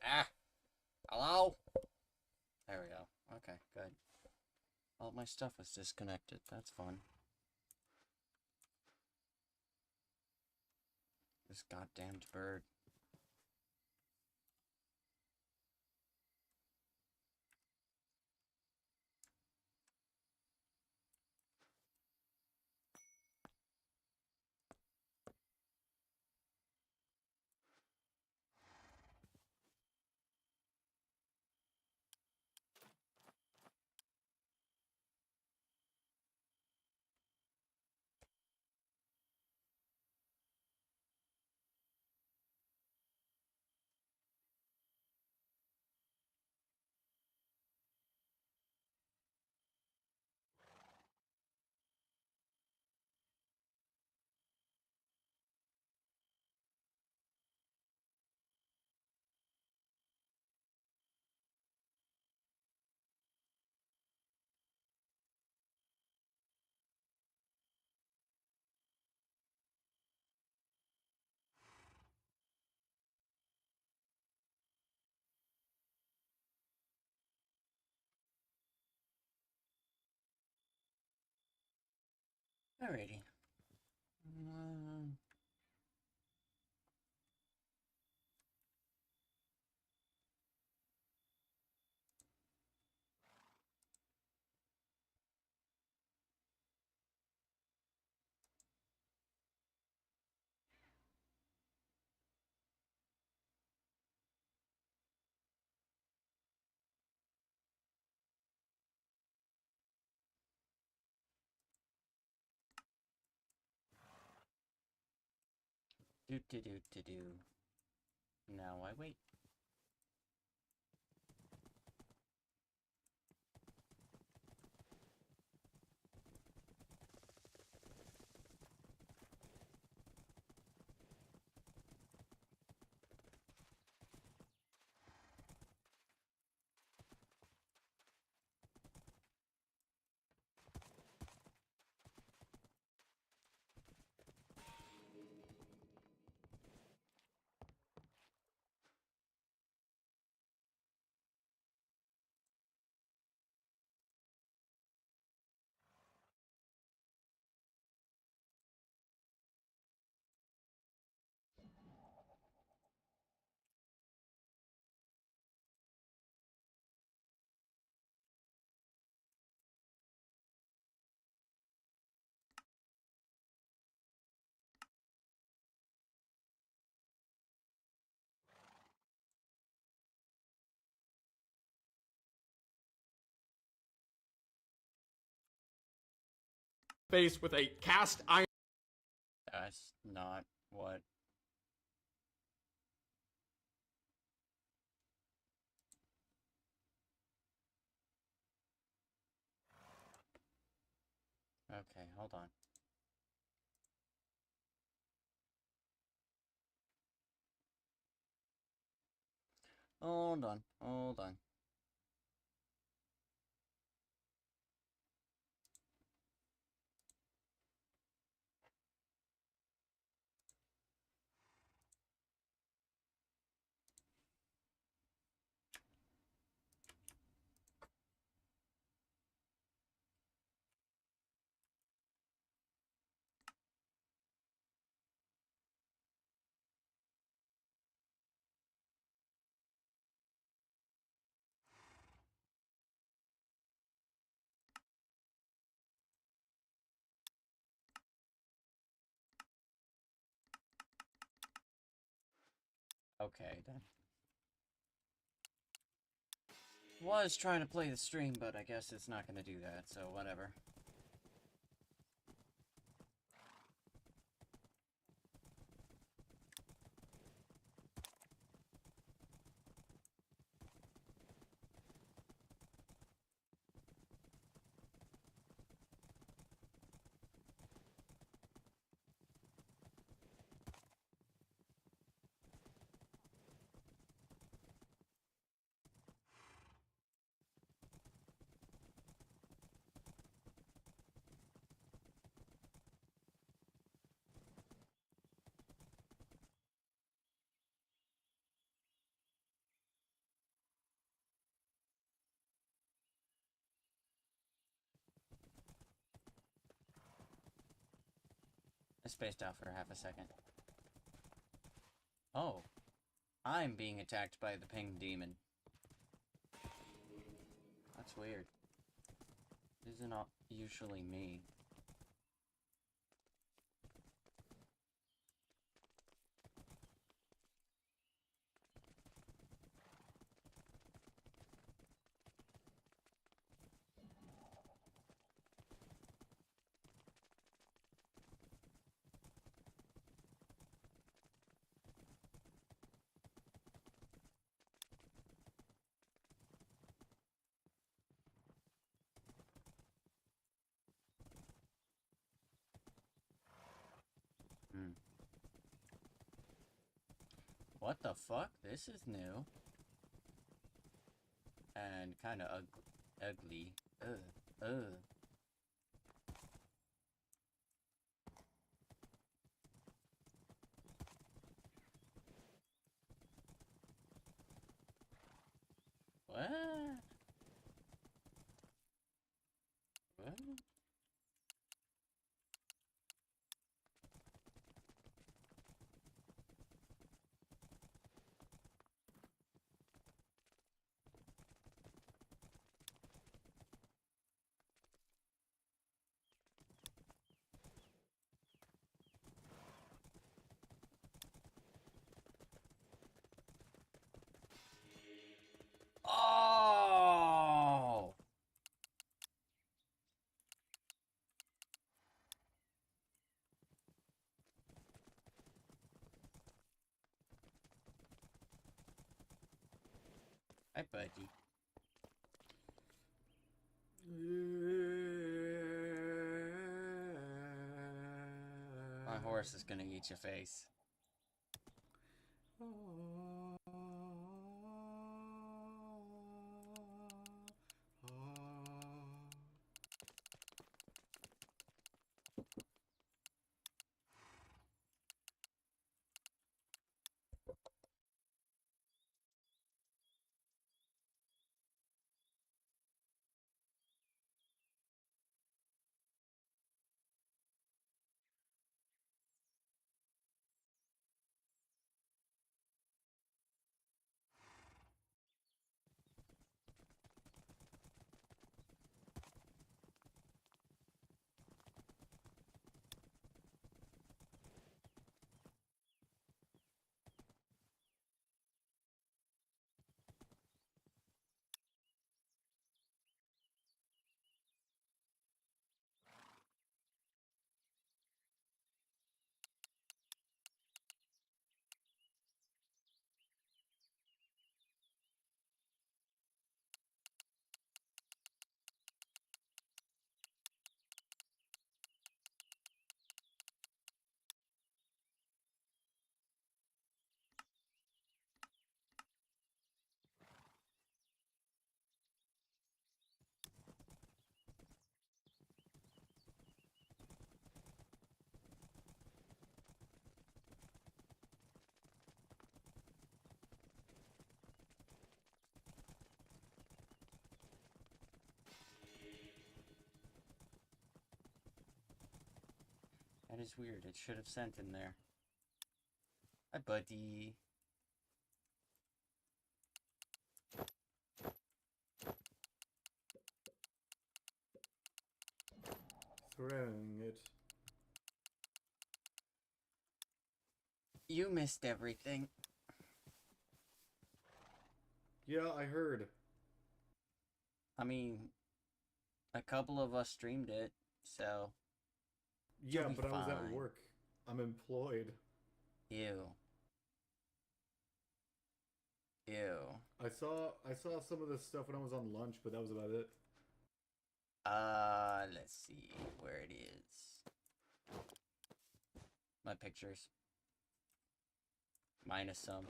Ah, hello? There we go. Okay, good. All my stuff was disconnected. That's fun. This goddamned bird. Alrighty. Do do do do do. Now I wait. Face with a cast iron. That's not what. Okay, hold on. Hold on. Hold on. Okay, then. Was trying to play the stream, but I guess it's not gonna do that, so whatever. I spaced out for half a second. Oh. I'm being attacked by the pink demon. That's weird. It isn't usually me. What the fuck? This is new. And kind of ugly. Ugh. What? What? Oh! Hi, buddy. My horse is gonna eat your face. That is weird. It should have sent in there. Hi, buddy. Throwing it. You missed everything. Yeah, I heard. I mean, a couple of us streamed it, so... Yeah, You'll be but I was at fine. work. I'm employed. Ew. Ew. I saw some of this stuff when I was on lunch, but that was about it. Let's see where it is. My pictures. Minus some.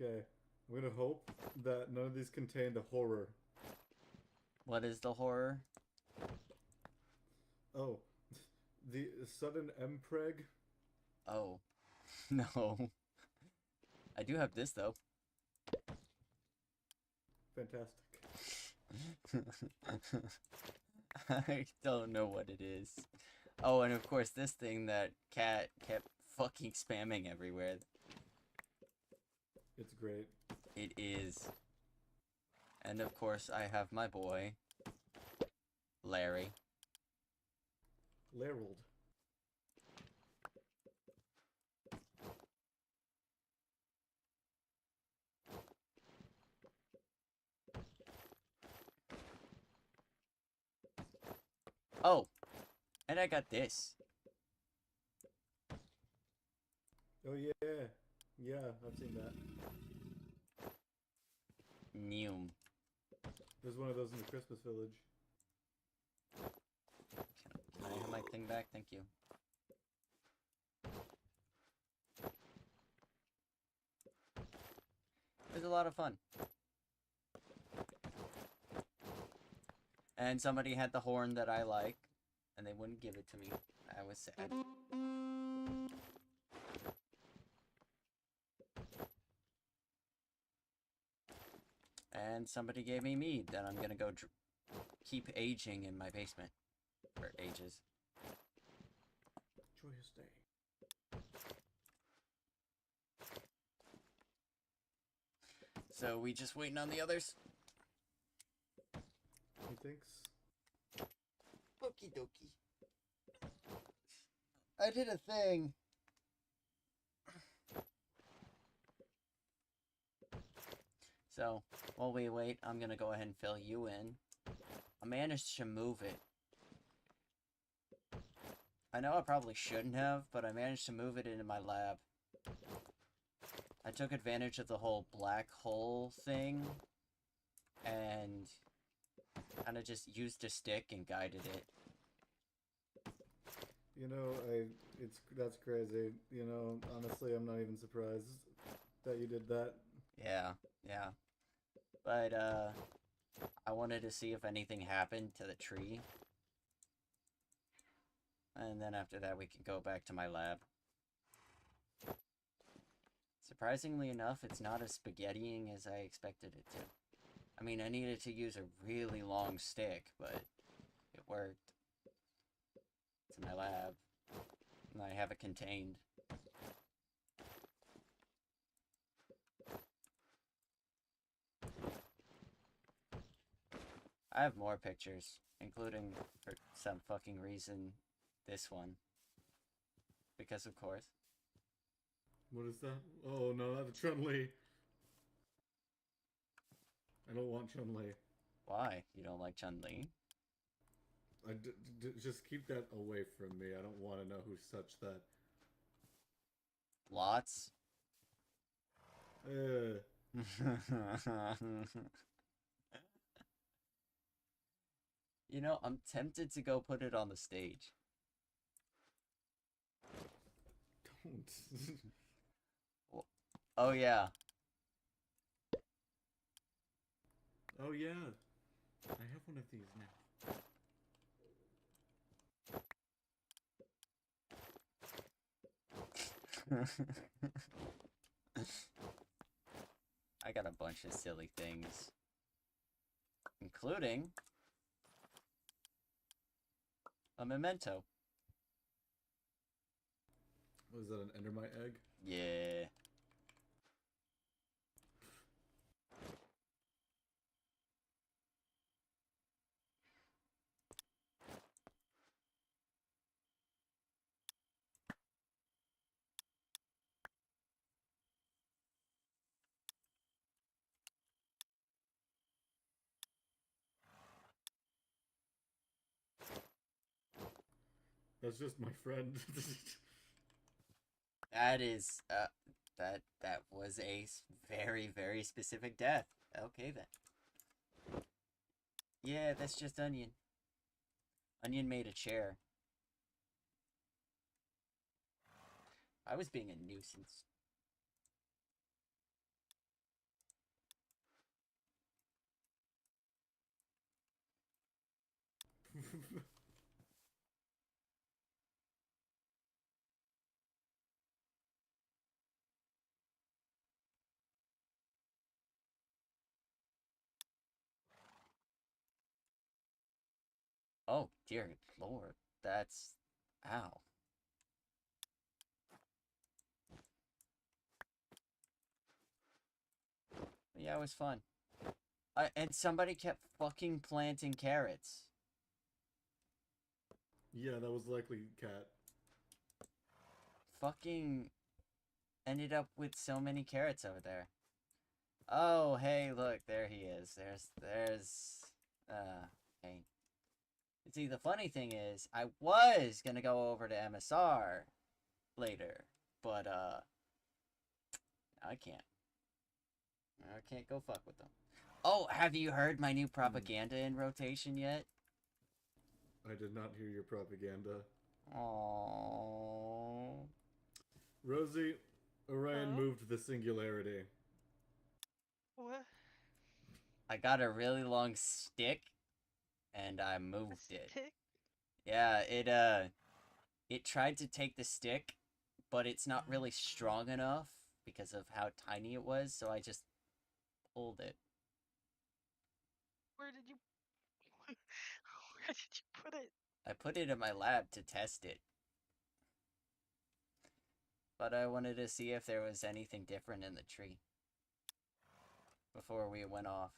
Okay. I'm gonna hope that none of these contained a horror. What is the horror? Oh. The sudden mpreg? Oh. No. I do have this, though. Fantastic. I don't know what it is. Oh, and of course, this thing that Cat kept fucking spamming everywhere. It's great. It is. And of course, I have my boy, Larry. Larold. Oh, and I got this. Oh yeah. Yeah, I've seen that. Neum. There's one of those in the Christmas village. Can I have my thing back? Thank you. It was a lot of fun. And somebody had the horn that I like, and they wouldn't give it to me. I was sad. And somebody gave me mead that I'm gonna go keep aging in my basement. For ages. Joyous day. So we just waiting on the others? He thinks. Okie dokie. I did a thing. So, while we wait, I'm gonna go ahead and fill you in. I managed to move it. I know I probably shouldn't have, but I managed to move it into my lab. I took advantage of the whole black hole thing, and kind of just used a stick and guided it. You know, that's crazy. You know, honestly, I'm not even surprised that you did that. Yeah, yeah. But, I wanted to see if anything happened to the tree. And then after that, we can go back to my lab. Surprisingly enough, it's not as spaghettiing as I expected it to. I mean, I needed to use a really long stick, but it worked. It's in my lab. And I have it contained. I have more pictures, including, for some fucking reason, this one. Because of course. What is that? Oh no, that's Chun-Li. I don't want Chun-Li. Why? You don't like Chun-Li? Just keep that away from me. I don't want to know who touched that. Lots? Uh, You know, I'm tempted to go put it on the stage. don't. Oh, yeah. Oh yeah, I have one of these now. I got a bunch of silly things. Including a memento. Was that an Endermite egg? Yeah. That's just my friend. That is, that was a very, very specific death. Okay, then. Yeah, that's just Onion. Onion made a chair. I was being a nuisance. Oh, dear Lord. That's Ow. Yeah, it was fun. And somebody kept fucking planting carrots. Yeah, that was likely Cat. Fucking ended up with so many carrots over there. Oh, hey, look, there he is. Hey. See, the funny thing is, I was gonna go over to MSR later, but, I can't. I can't go fuck with them. Oh, have you heard my new propaganda in rotation yet? I did not hear your propaganda. Oh. Rosie, Orion Hello? moved the singularity. What? I got a really long stick, and I A moved it. stick? Yeah, it tried to take the stick, but it's not really strong enough because of how tiny it was, so I just pulled it. Where did you... Where did you put it? I put it in my lab to test it. But I wanted to see if there was anything different in the tree before we went off.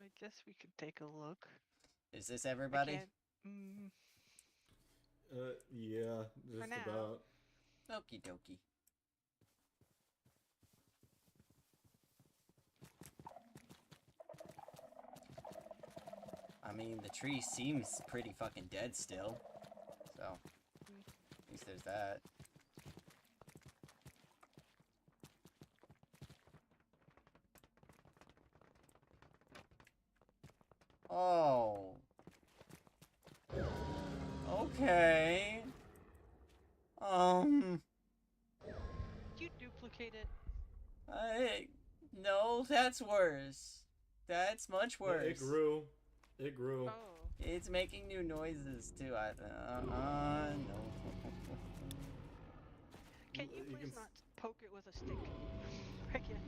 I guess we could take a look. Is this I everybody? can't... Yeah, just now. about. Okie dokie. I mean, the tree seems pretty fucking dead still. So, at least there's that. Oh. Okay. You duplicate it. No, that's worse. That's much No, worse. it grew. It grew. Oh. It's making new noises too. No. Can you please not poke it with a stick? Again.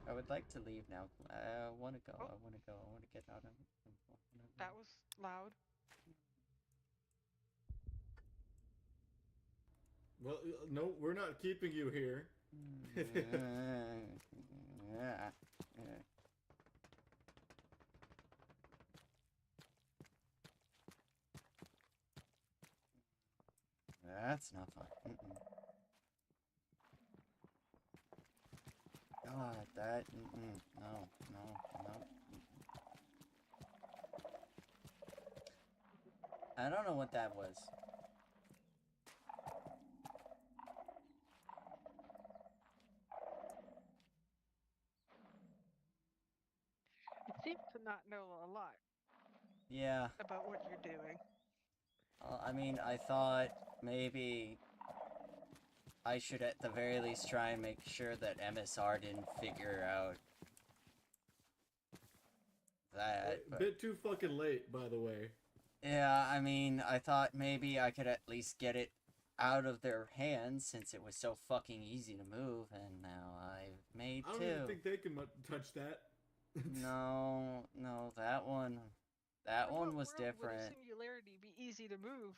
I would like to leave now. I want to go. Oh. I want to go. I want to get out of it. That was loud. Well, no, we're not keeping you here. That's not fun. God, that. No, no, no. I don't know what that was. It seems to not know a lot Yeah. about what you're doing. I mean, I thought maybe I should at the very least try and make sure that MSR didn't figure out that. A bit too fucking late, by the way. Yeah, I mean, I thought maybe I could at least get it out of their hands since it was so fucking easy to move, and now I've made I don't two. even think they can touch that. No, that one was different. Would a singularity be easy to move?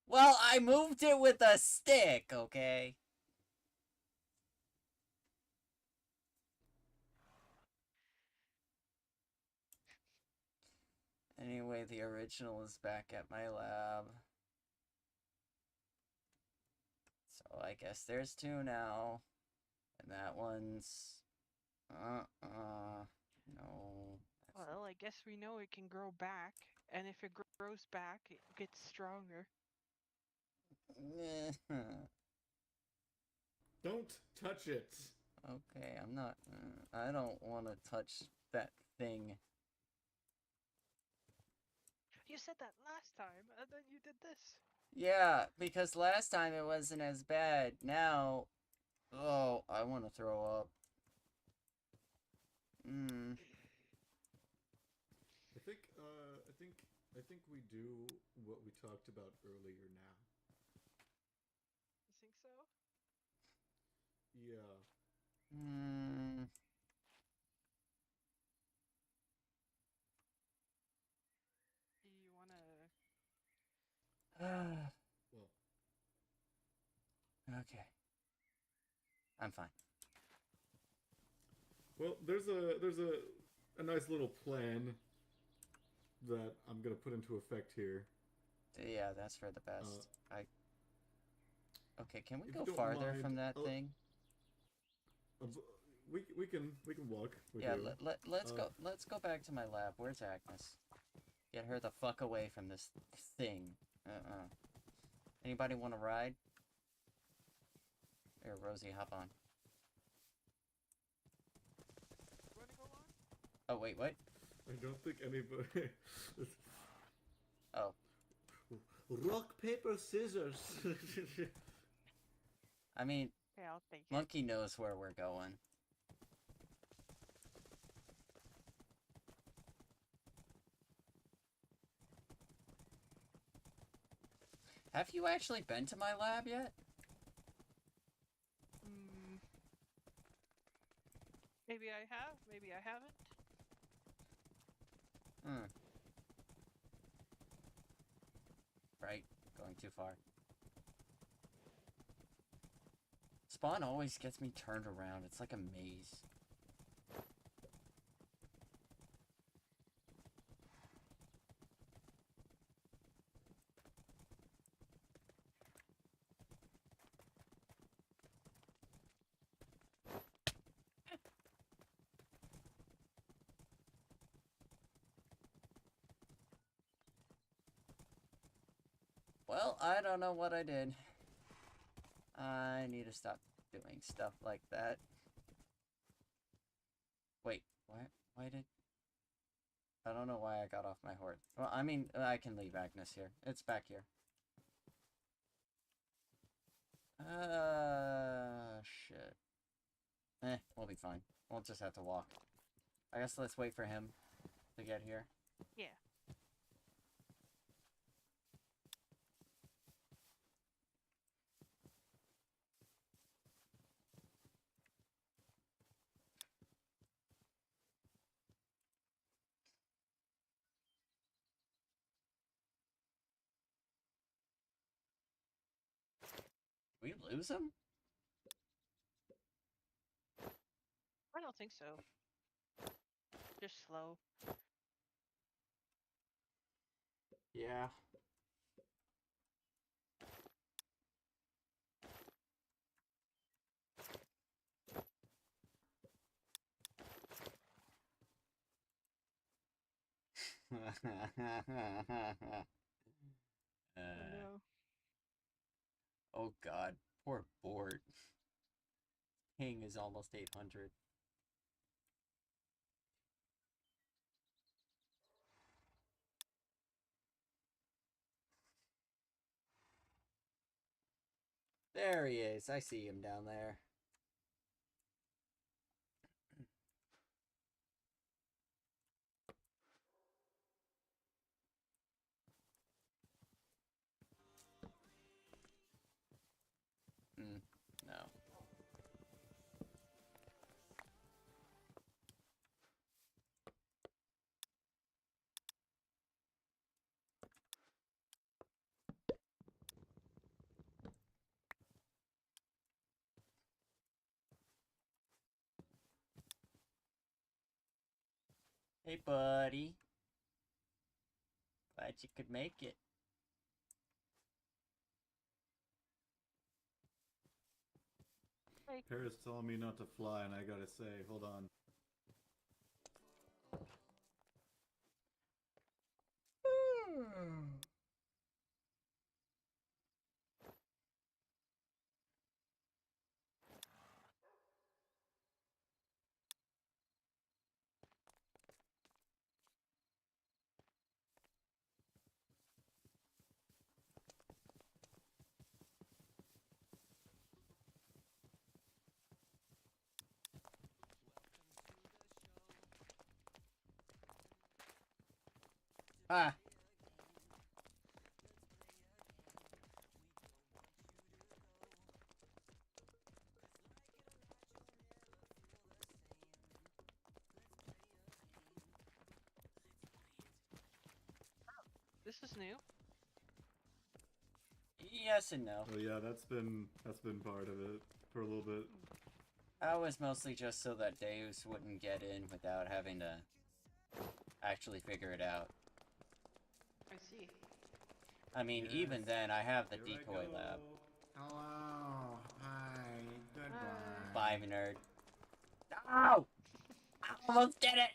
Well, I moved it with a stick, okay? Anyway, the original is back at my lab. So I guess there's two now. And that one's... No. Well, I guess we know it can grow back. And if it grows back, it gets stronger. Don't touch it. Okay, I'm not... I don't want to touch that thing. You said that last time, and then you did this. Yeah, because last time it wasn't as bad. Now... Oh, I want to throw up. I think we do what we talked about earlier now. You think so? Yeah. Hmm. Do you wanna? Well, Okay. I'm fine. well, there's a nice little plan that I'm gonna put into effect here. Yeah, that's for the Uh, best. Okay, can we if you go don't farther mind, from that thing? uh, we can walk with Yeah, you. let's Uh, go. Let's go back to my lab. Where's Agnes? Get her the fuck away from this thing. Anybody want to ride? Here, Rosie, hop on. You wanna go on? Oh, wait, what? I don't think anybody. Oh, Rock paper scissors. I mean, Okay, I'll take it. Monkey knows where we're going. Have you actually been to my lab yet? Hmm. Maybe I have. Maybe I haven't. Hmm. Right, going too far. Spawn always gets me turned around. It's like a maze. Well, I don't know what I did. I need to stop doing stuff like that. Wait, why did... I don't know why I got off my horse. Well, I mean, I can leave Agnes here. It's back here. Shit. We'll be fine. We'll just have to walk. I guess let's wait for him to get here. Yeah. We lose him? I don't think so. Just slow. Yeah. Oh no. Oh god, poor Bort. Ping is almost 800. There he is. I see him down there. No. Hey, buddy. Glad you could make it. Hey. Paris telling me not to fly, and I gotta say, hold on. Ah. This is new. Yes and no. Oh yeah, that's been part of it for a little bit. That was mostly just so that Deus wouldn't get in without having to actually figure it out. I see. I mean, Yes. even then, I have the Here I decoy go. lab. Hello. Hi. Goodbye. Bye, nerd. No! I almost did it!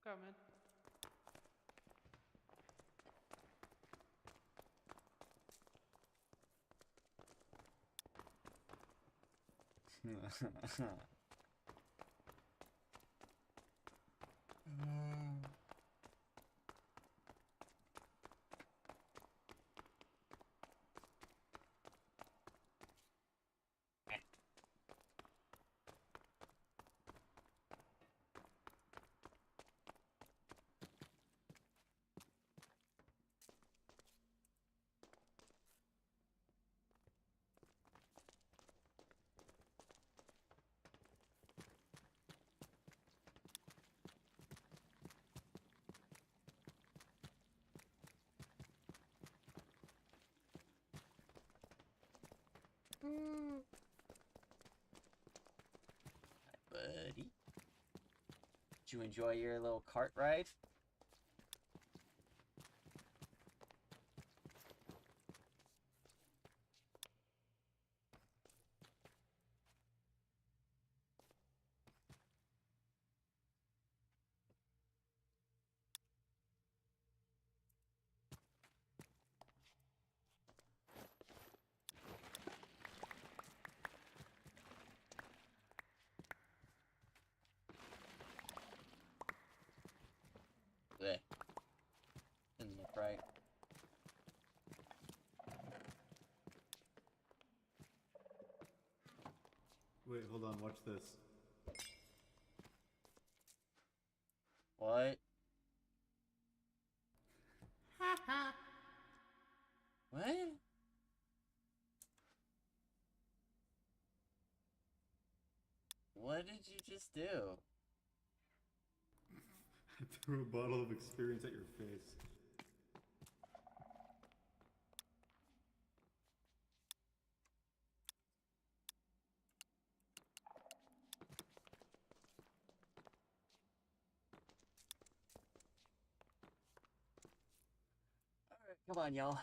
Coming. Buddy. Did you enjoy your little cart ride? Blech. Didn't look right. Wait, hold on. Watch this. What? What? What did you just do? I threw a bottle of experience at your face. Alright, come on, y'all.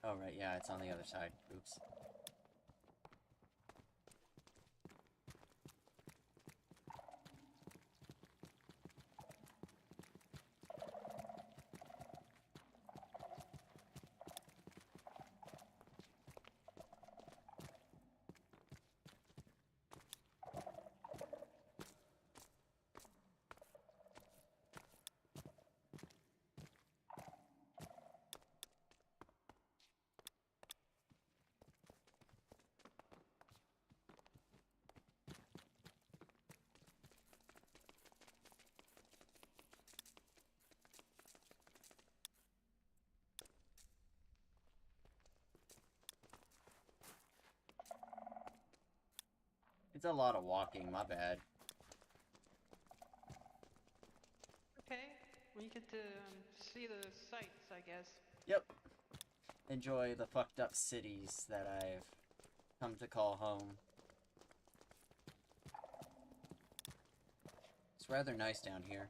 Oh, right, yeah, it's on the other side. Oops. It's a lot of walking, my bad. Okay. We get to see the sights, I guess. Yep. Enjoy the fucked up cities that I've come to call home. It's rather nice down here.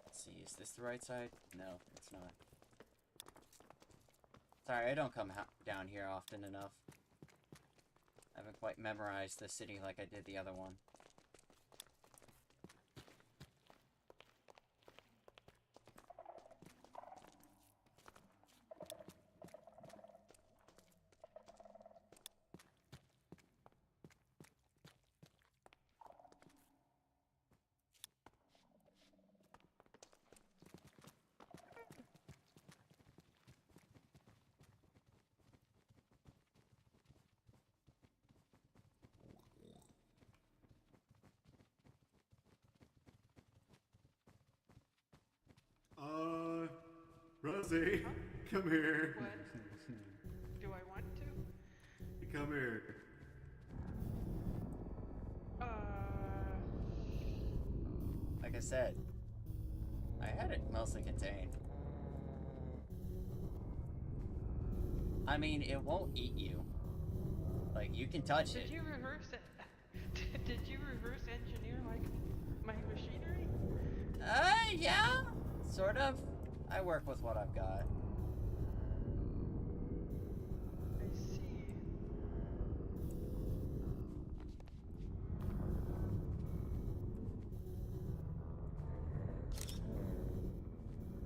Let's see, is this the right side? No, it's not. Sorry, I don't come down here often enough. I haven't quite memorized the city like I did the other one. pussy. Huh? Come here. What? Do I want to? Come here. Like I said, I had it mostly contained. I mean, it won't eat you. Like, you can touch it. Did you reverse it? Did you reverse engineer my machinery? Yeah, sort of. I work with what I've got. I see.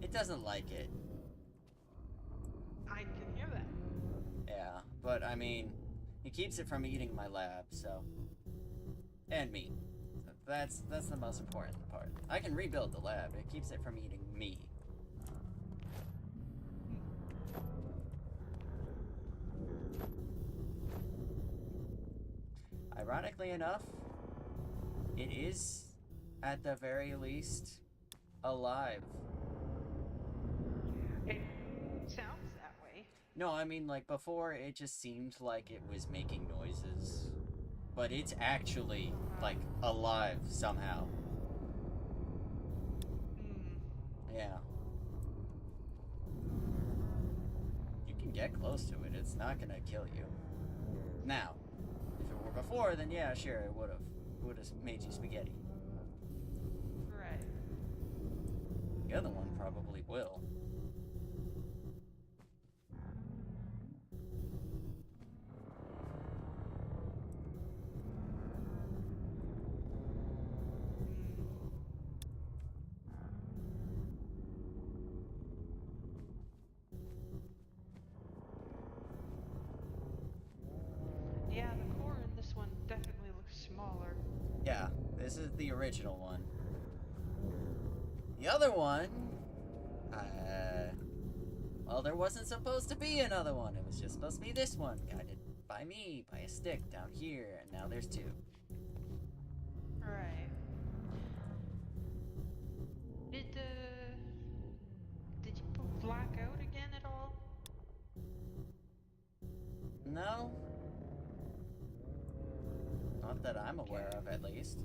It doesn't like it. I can hear that. Yeah, but I mean, it keeps it from eating my lab, so. And me. So that's the most important part. I can rebuild the lab. It keeps it from eating me. Ironically enough, it is, at the very least, alive. It sounds that way. No, I mean, like, before, it just seemed like it was making noises. But it's actually, like, alive somehow. Yeah. You can get close to it. It's not gonna kill you. Now, if it were before, then yeah, sure, it would've. It would've made you spaghetti. Right. The other one probably will. Yeah, the core in this one definitely looks smaller. Yeah, this is the original one. The other one, well, there wasn't supposed to be another one. It was just supposed to be this one, guided by me, by a stick down here, and now there's two. Right. Did you black out again at all? No. Not that I'm aware of, at least.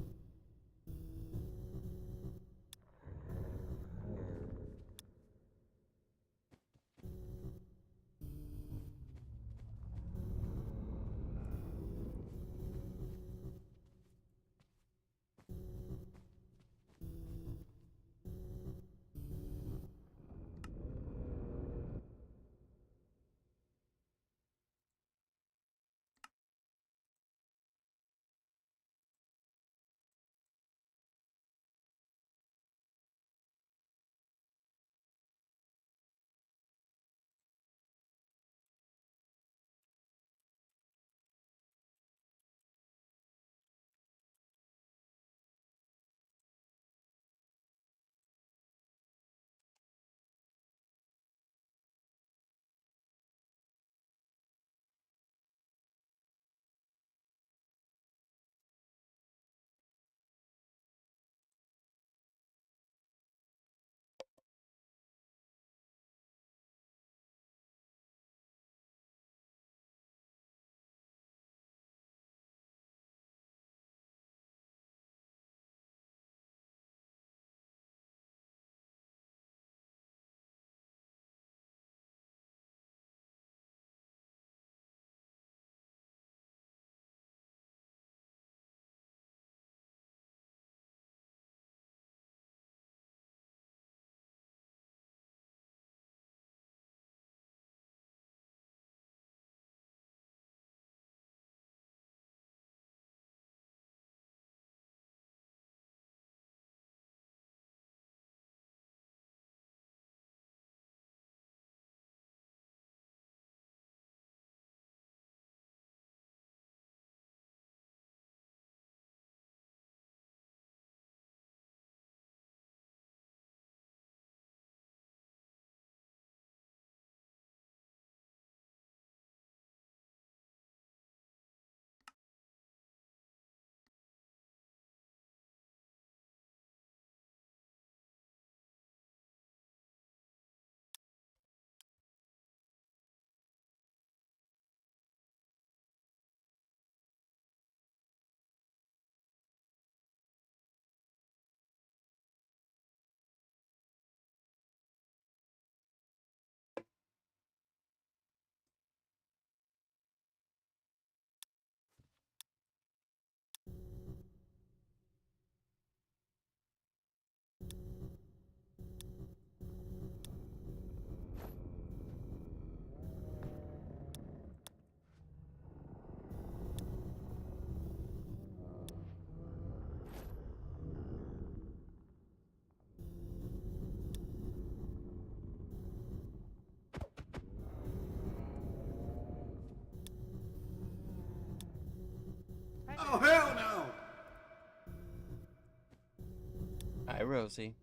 Rosie.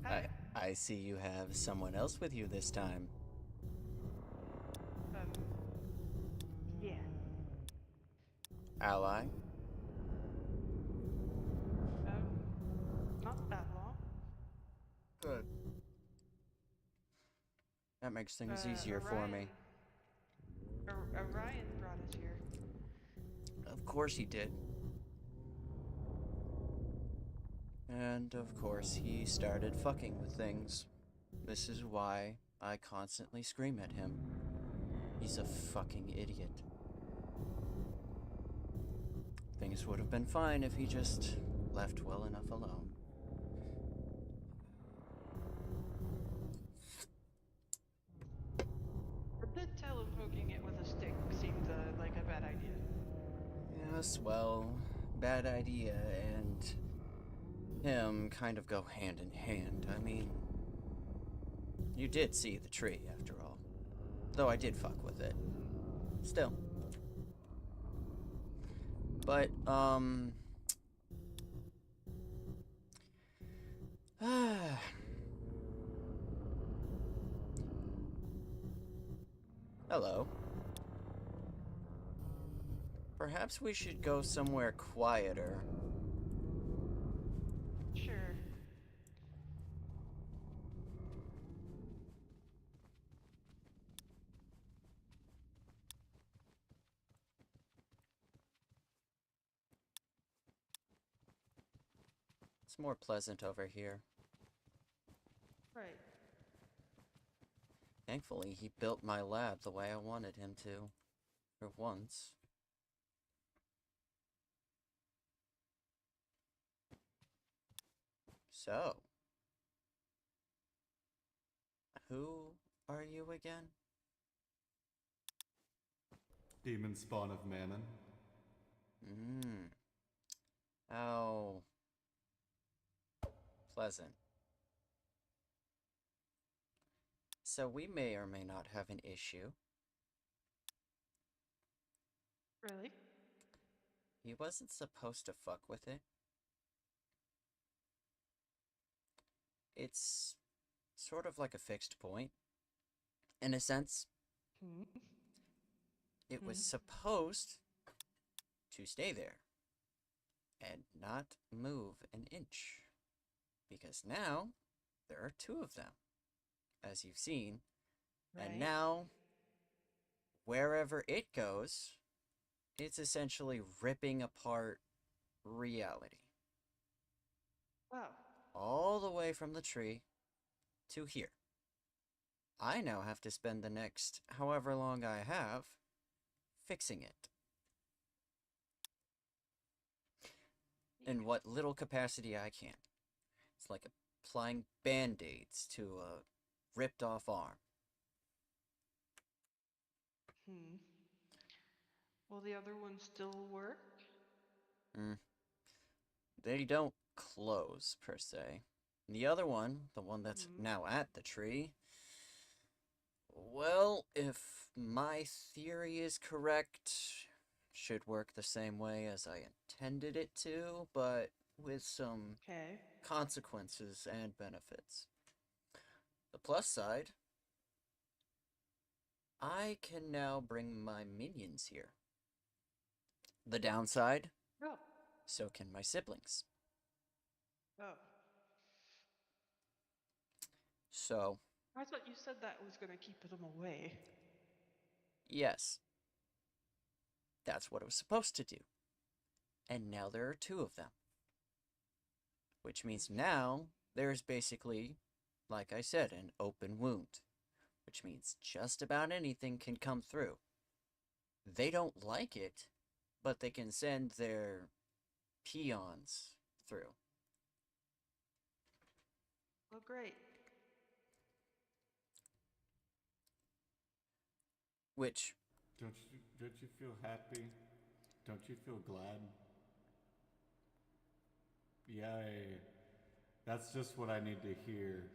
Hi. I see you have someone else with you this time. Yeah. Ally? Not that long. Good. That makes things easier for me. Orion brought us here. Of course he did. And of course he started fucking with things. This is why I constantly scream at him. He's a fucking idiot. Things would have been fine if he just left well enough alone. I did tell him poking it with a stick seemed like a bad idea. Yes, well, bad idea and him kind of go hand in hand. I mean, you did see the tree after all. Though I did fuck with it. Still. But, hello. Perhaps we should go somewhere quieter. Sure. It's more pleasant over here. Right. Thankfully, he built my lab the way I wanted him to. For once. So. Who are you again? Demon spawn of Mammon. How pleasant. So we may or may not have an issue. Really? He wasn't supposed to fuck with it. It's sort of like a fixed point. In a sense, it was supposed to stay there and not move an inch. Because now, there are two of them, as you've seen. Right. And now, wherever it goes, it's essentially ripping apart reality. Wow. All the way from the tree to here. I now have to spend the next however long I have fixing it. In what little capacity I can. It's like applying band-aids to a ripped off arm. Will the other one still work? They don't close, per se. The other one, the one that's now at the tree, well, if my theory is correct, should work the same way as I intended it to, but with some consequences and benefits. The plus side, I can now bring my minions here. The downside, so can my siblings. So, I thought you said that was going to keep them away. yes. That's what it was supposed to do. And now there are two of them. Which means now there's basically, like I said, an open wound. Which means just about anything can come through. They don't like it, but they can send their peons through. Oh, great. Which... Don't you feel happy? Don't you feel glad? Yay. That's just what I need to hear.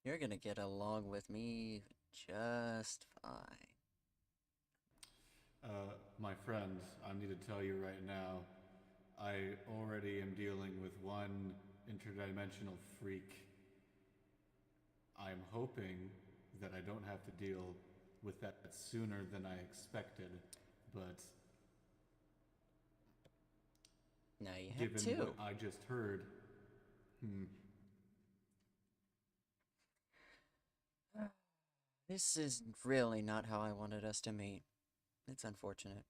You're gonna get along with me just fine. My friend, I need to tell you right now, I already am dealing with one interdimensional freak. I'm hoping that I don't have to deal with that sooner than I expected, but Now you have given what two. I just heard, This is really not how I wanted us to meet. It's unfortunate.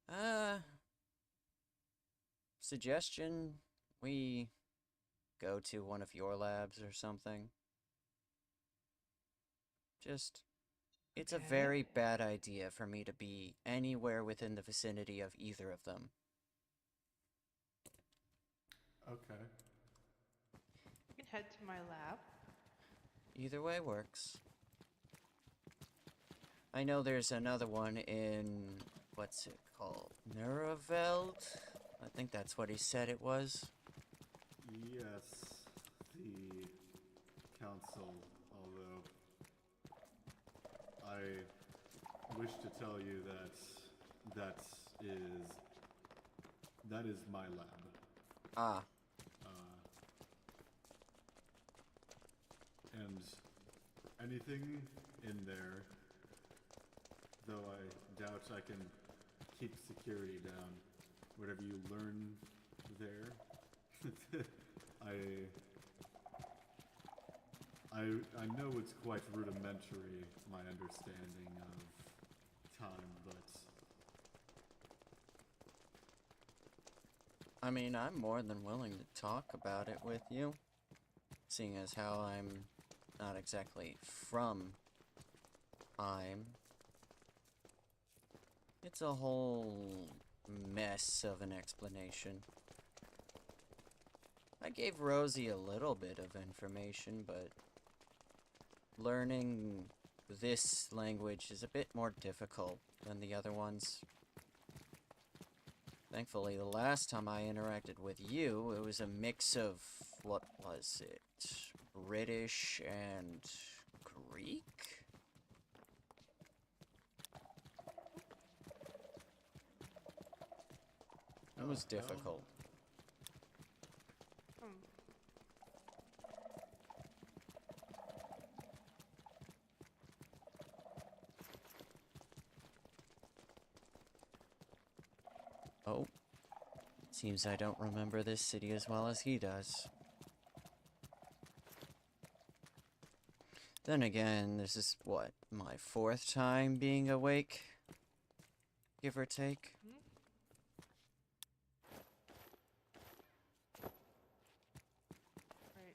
Uh, Suggestion, we go to one of your labs or something. Just, it's a Okay. very bad idea for me to be anywhere within the vicinity of either of them. okay. You can head to my lab. Either way works. I know there's another one in, what's it called? Neuroveld? I think that's what he said it was. Yes, the council, although I wish to tell you that is that is my lab. Ah, And anything in there, though I doubt I can keep security down, whatever you learn there, I I know it's quite rudimentary, my understanding of time, but I mean, I'm more than willing to talk about it with you, seeing as how I'm not exactly from I'm. It's a whole mess of an explanation. I gave Rosie a little bit of information, but learning this language is a bit more difficult than the other ones. Thankfully, the last time I interacted with you, it was a mix of, what was it? British and Greek? It was hell. difficult. Hmm. Oh. Seems I don't remember this city as well as he does. Then again, this is, what, my 4th time being awake? Give or take? Hmm? Right.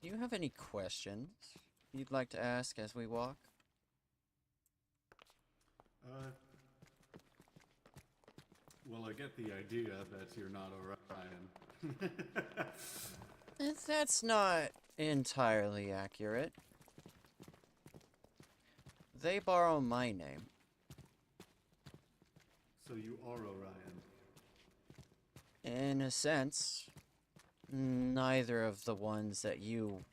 Do you have any questions you'd like to ask as we walk? Well, I get the idea that you're not Orion. That's not entirely accurate. They borrow my name. So you are Orion. In a sense, neither of the ones that you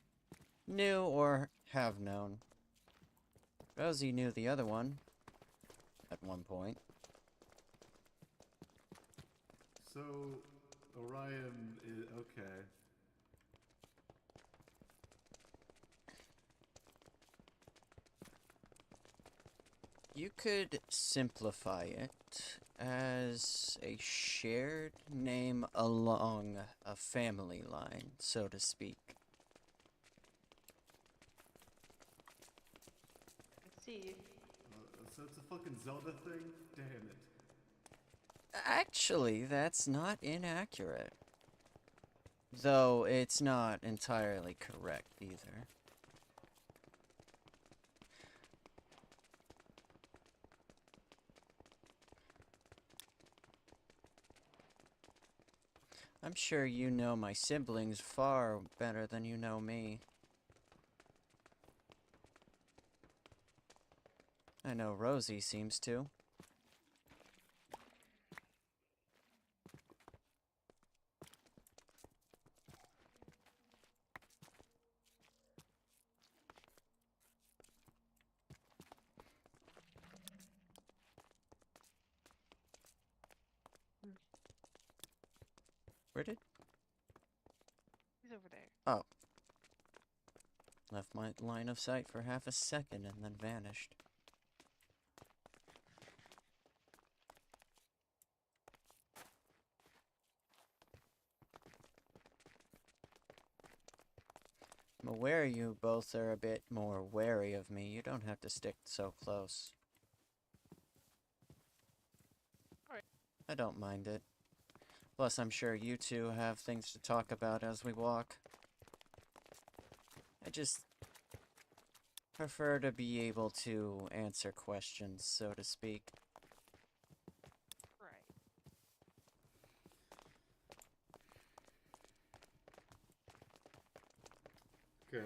knew or have known. Rosie knew the other one at one point. So Orion is okay. You could simplify it as a shared name along a family line, so to speak. Let's see. So it's a fucking Zelda thing? Damn it. Actually, that's not inaccurate. Though it's not entirely correct either. I'm sure you know my siblings far better than you know me. I know Rosie seems to. Where did? He's over there. Oh. Left my line of sight for half a second and then vanished. I'm aware you both are a bit more wary of me. You don't have to stick so close. Alright. I don't mind it. Plus, I'm sure you two have things to talk about as we walk. I just prefer to be able to answer questions, so to speak. Right. Okay.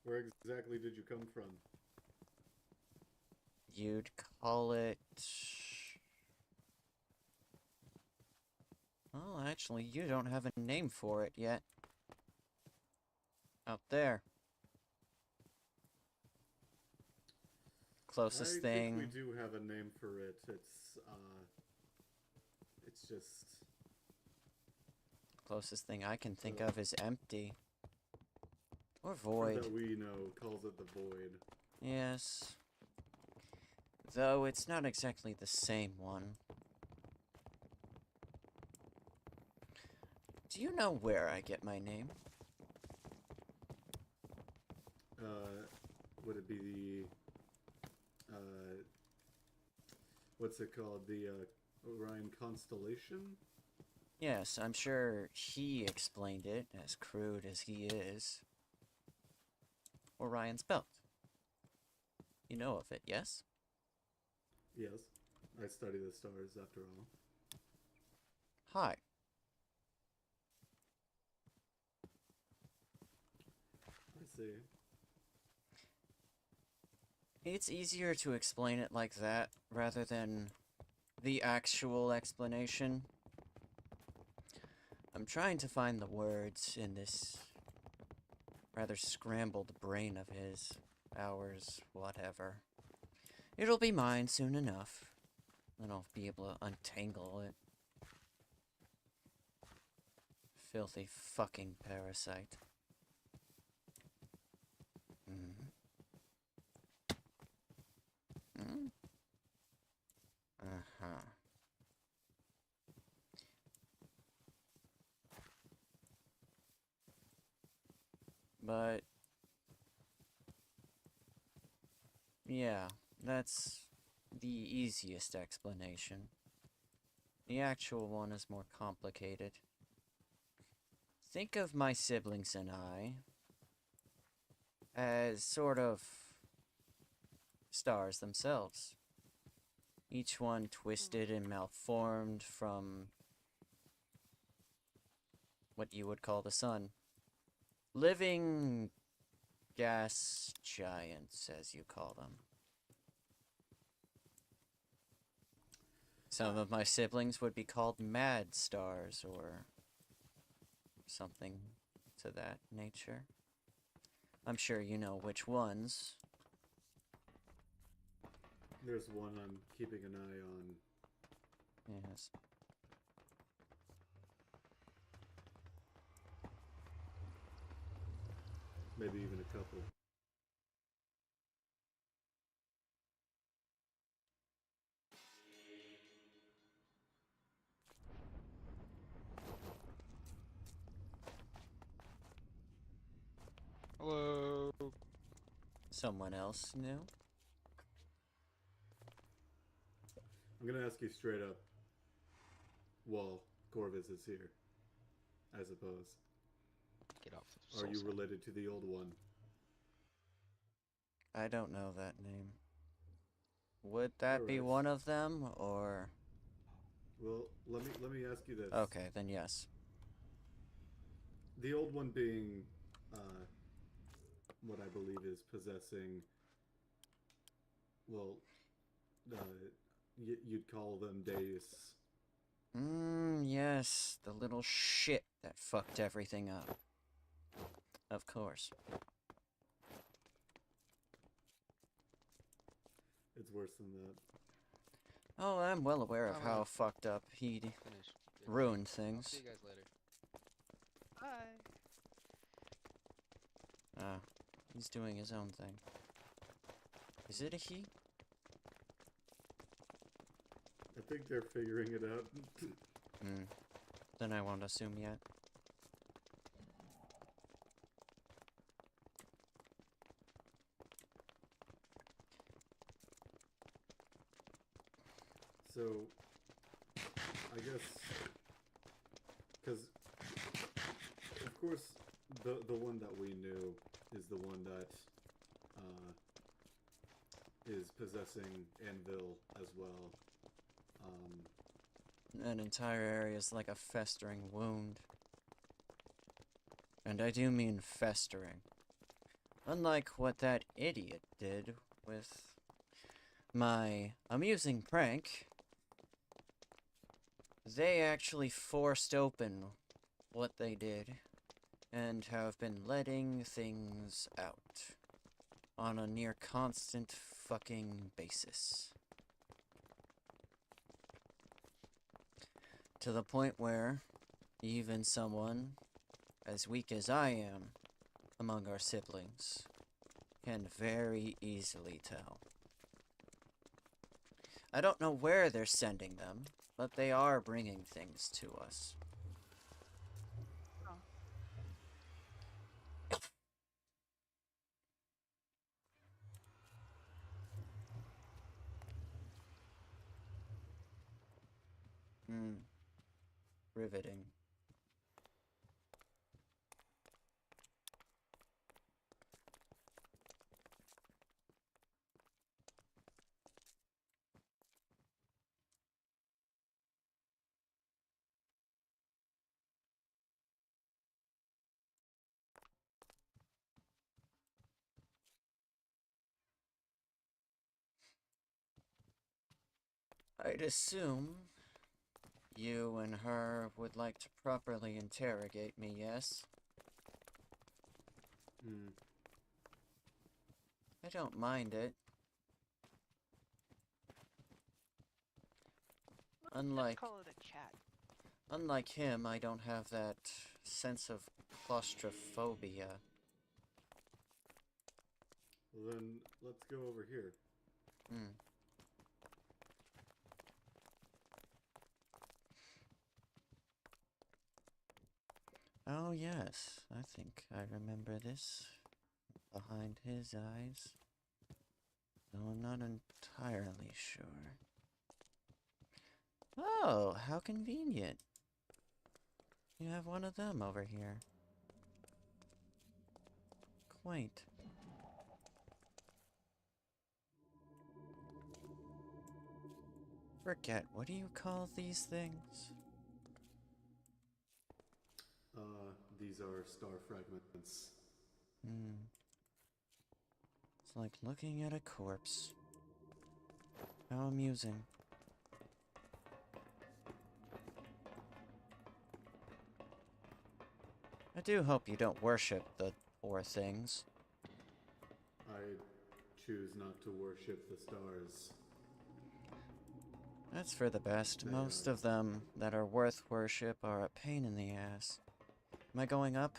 Where exactly did you come from? You'd call it... Well, actually, you don't have a name for it yet. Out there. Closest I thing... think we do have a name for it. It's just... Closest thing I can think of is empty. Or Or void. that we know calls it the void. Yes. Though it's not exactly the same one. Do you know where I get my name? Would it be the... what's it called? The Orion Constellation? Yes, I'm sure he explained it, as crude as he is. Orion's belt. You know of it, yes? Yes. I study the stars after all. Hi. I see. It's easier to explain it like that, rather than the actual explanation. I'm trying to find the words in this rather scrambled brain of his. Ours, whatever. It'll be mine soon enough. Then I'll be able to untangle it. Filthy fucking parasite. Uh-huh. But... yeah, that's the easiest explanation. The actual one is more complicated. Think of my siblings and I as sort of stars themselves. Each one twisted and malformed from what you would call the sun. Living gas giants, as you call them. Some of my siblings would be called mad stars or something to that nature. I'm sure you know which ones. There's one I'm keeping an eye on. Yes. Maybe even a couple. Hello. Someone else knew? I'm gonna ask you straight up. Well, Corvus is here. I suppose. Get off the Are you soul. related to the old one? I don't know that name. Would that be Alright. one of them, or... Well, let me ask you this. Okay, then yes. The old one being what I believe is possessing well, you'd call them days. Yes, the little shit that fucked everything up. Of course. It's worse than that. Oh, I'm well aware of Oh, how well. fucked up he Finish. ruined I'll things. see you guys later. Bye. He's doing his own thing. Is it a he? I think they're figuring it out. Then I won't assume yet. So, I guess, because, of course, the one that we knew is the one that is possessing Anvil as well. That entire area is like a festering wound. And I do mean festering. Unlike what that idiot did with my amusing prank, they actually forced open what they did and have been letting things out on a near constant fucking basis. To the point where even someone as weak as I am among our siblings can very easily tell. I don't know where they're sending them, but they are bringing things to us. Oh. Riveting. I'd assume you and her would like to properly interrogate me, yes? I don't mind it. Let's call it a chat. Unlike him, I don't have that sense of claustrophobia. Well then, let's go over here. Oh yes, I think I remember this. Behind his eyes. Though I'm not entirely sure. Oh, how convenient. You have one of them over here. Quaint. Forget, what do you call these things? These are star fragments. It's like looking at a corpse. How amusing. I do hope you don't worship the poor things. I choose not to worship the stars. That's for the best. They Most are. of them that are worth worship are a pain in the ass. Am I going up?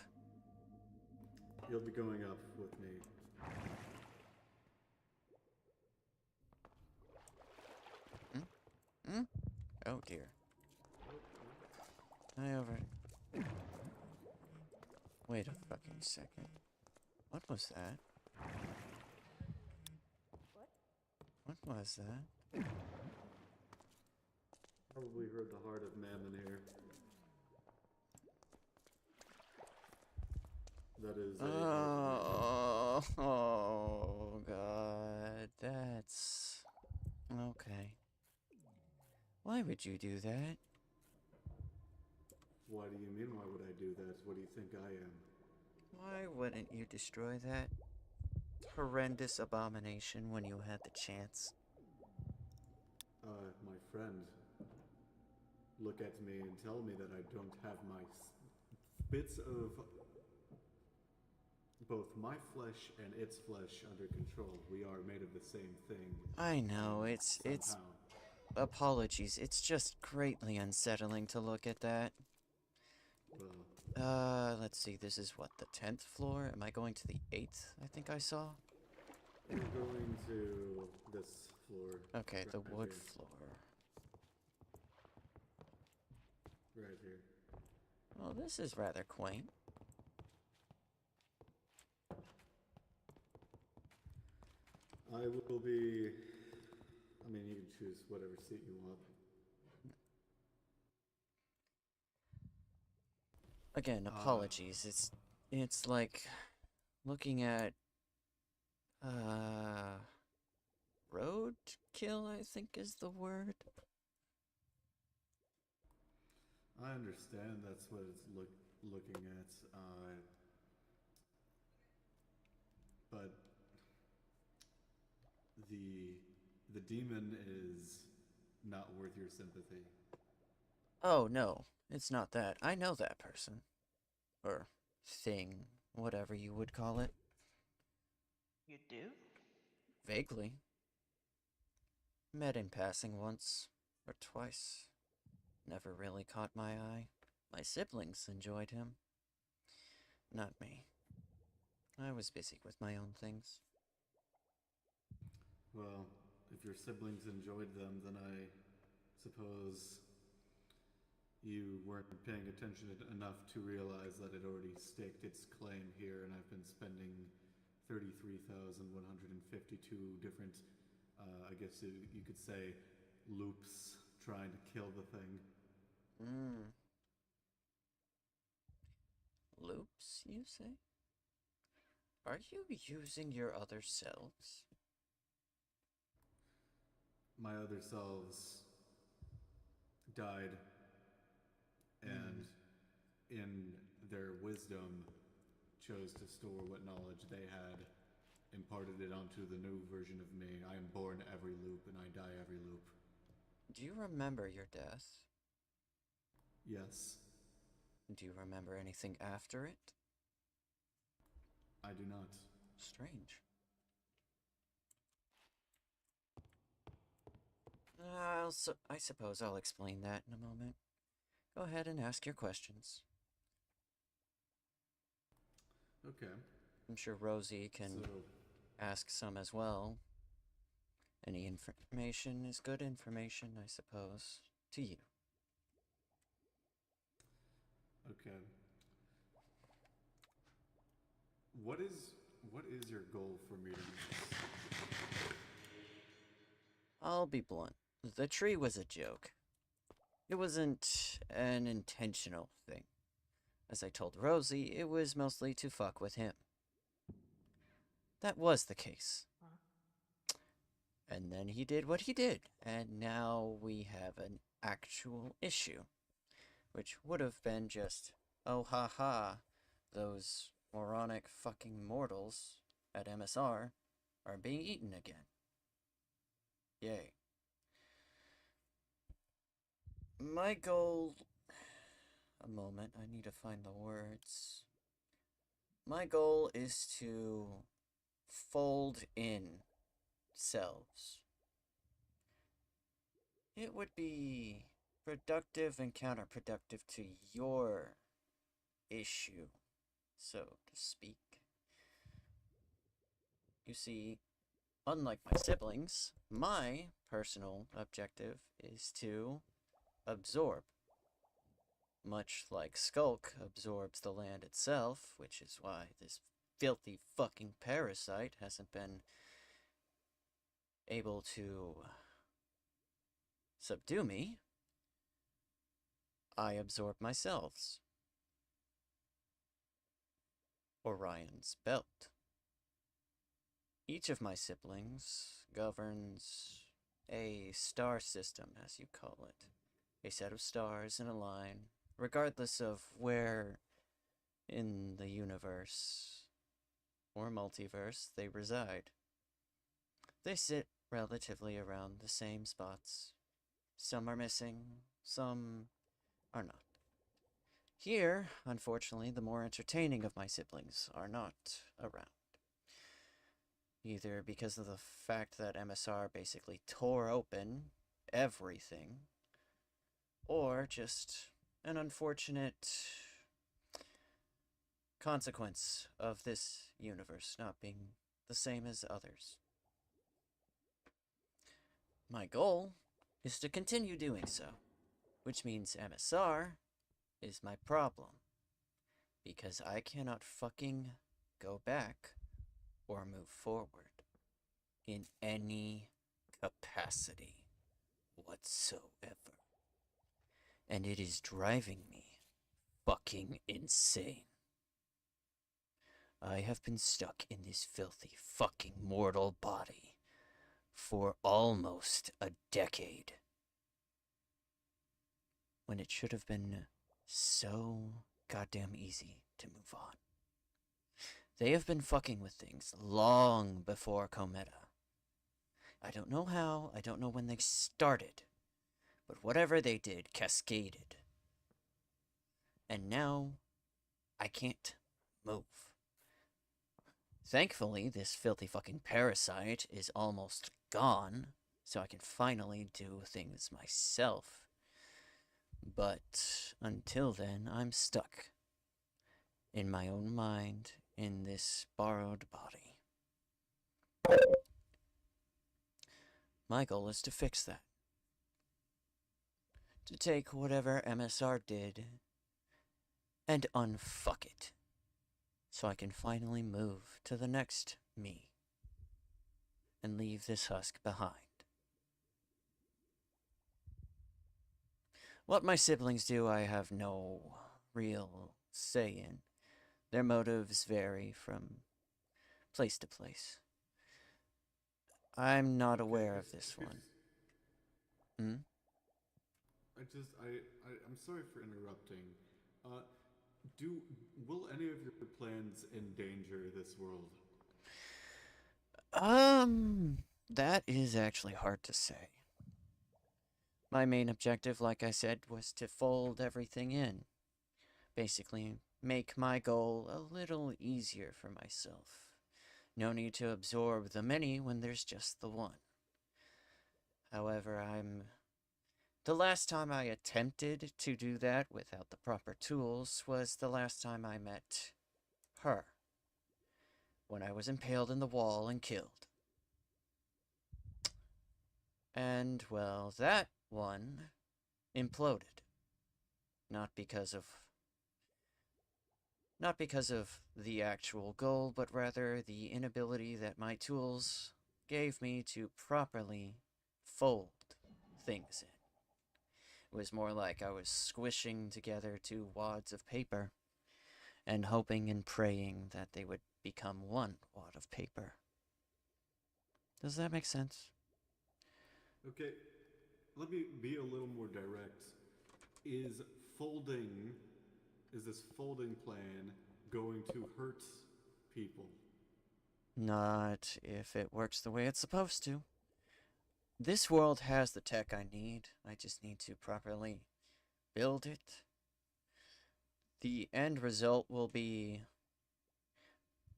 You'll be going up with me. Oh dear. Wait a fucking second. What was that? What was that? Probably heard the heart of Mammon here. That is a Oh god, that's... Okay. Why would you do that? Why do you mean, why would I do that? What do you think I am? Why wouldn't you destroy that? horrendous abomination when you had the chance? My friend, look at me and tell me that I don't have my bits of both my flesh and its flesh under control. We are made of the same thing. I know, it's somehow. apologies. It's just greatly unsettling to look at that. Well, Let's see. This is what, the 10th floor? Am I going to the 8th? I think I saw. we're going to this floor. Okay, the right wood here. floor. Right here. Well, this is rather quaint. I will be. I mean, you can choose whatever seat you want. Again, apologies. It's like looking at roadkill, I think is the word. I understand that's what it's looking at, but the demon is not worth your sympathy. Oh, no. It's not that. I know that person. Or thing, whatever you would call it. You do? Vaguely. Met in passing once or twice. Never really caught my eye. My siblings enjoyed him. Not me. I was busy with my own things. Well, if your siblings enjoyed them, then I suppose you weren't paying attention enough to realize that it already staked its claim here, and I've been spending 33,152 different, I guess you could say, loops trying to kill the thing. Loops, you say? Are you using your other selves? My other selves died, and in their wisdom chose to store what knowledge they had, imparted it onto the new version of me. I am born every loop and I die every loop. Do you remember your death? Yes. Do you remember anything after it? I do not. Strange. I suppose I'll explain that in a moment. Go ahead and ask your questions. Okay. I'm sure Rosie can So, ask some as well. Any information is good information, I suppose, to you. okay. What is your goal for meeting us? I'll be blunt. The tree was a joke. It wasn't an intentional thing. As I told Rosie, it was mostly to fuck with him. That was the case. Huh? And then he did what he did, and now we have an actual issue. Which would have been just, oh ha ha, those moronic fucking mortals at MSR are being eaten again. Yay. My goal... A moment, I need to find the words. My goal is to fold in selves. It would be productive and counterproductive to your issue, so to speak. You see, unlike my siblings, my personal objective is to absorb. Much like Skulk absorbs the land itself, which is why this filthy fucking parasite hasn't been able to subdue me, I absorb myself. Orion's belt. Each of my siblings governs a star system, as you call it. A set of stars in a line, regardless of where in the universe or multiverse they reside. They sit relatively around the same spots. Some are missing, some are not. Here, unfortunately, the more entertaining of my siblings are not around. Either because of the fact that MSR basically tore open everything, or just an unfortunate consequence of this universe not being the same as others. My goal is to continue doing so, which means MSR is my problem. Because I cannot fucking go back or move forward in any capacity whatsoever. And it is driving me fucking insane. I have been stuck in this filthy fucking mortal body for almost a decade. When it should have been so goddamn easy to move on. They have been fucking with things long before Cometa. I don't know how, I don't know when they started, but whatever they did cascaded. And now, I can't move. Thankfully, this filthy fucking parasite is almost gone, so I can finally do things myself. But until then, I'm stuck in my own mind in this borrowed body. My goal is to fix that. To take whatever MSR did and unfuck it. So I can finally move to the next me and leave this husk behind. What my siblings do, I have no real say in. Their motives vary from place to place. I'm not aware of this one. I'm sorry for interrupting. Will any of your plans endanger this world? That is actually hard to say. My main objective, like I said, was to fold everything in. Basically, make my goal a little easier for myself. No need to absorb the many when there's just the one. However, the last time I attempted to do that without the proper tools was the last time I met her. When I was impaled in the wall and killed. And, well, that one imploded. Not because of the actual goal, but rather the inability that my tools gave me to properly fold things in. It was more like I was squishing together two wads of paper and hoping and praying that they would become one wad of paper. Does that make sense? Okay, let me be a little more direct. Is this folding plan going to hurt people? Not if it works the way it's supposed to. This world has the tech I need. I just need to properly build it. The end result will be...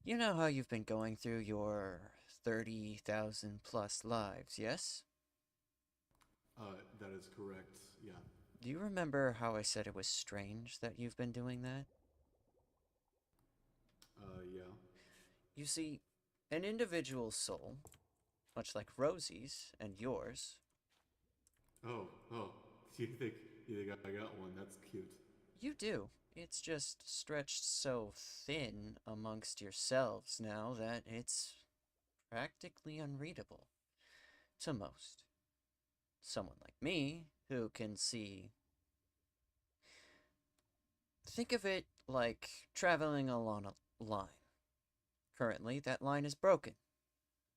You know how you've been going through your 30,000 plus lives, yes? That is correct, yeah. Do you remember how I said it was strange that you've been doing that? Yeah. You see, an individual soul, much like Rosie's and yours... Oh, you think I got one? That's cute. You do. It's just stretched so thin amongst yourselves now that it's practically unreadable to most. Someone like me, who can see... Think of it like traveling along a line. Currently, that line is broken.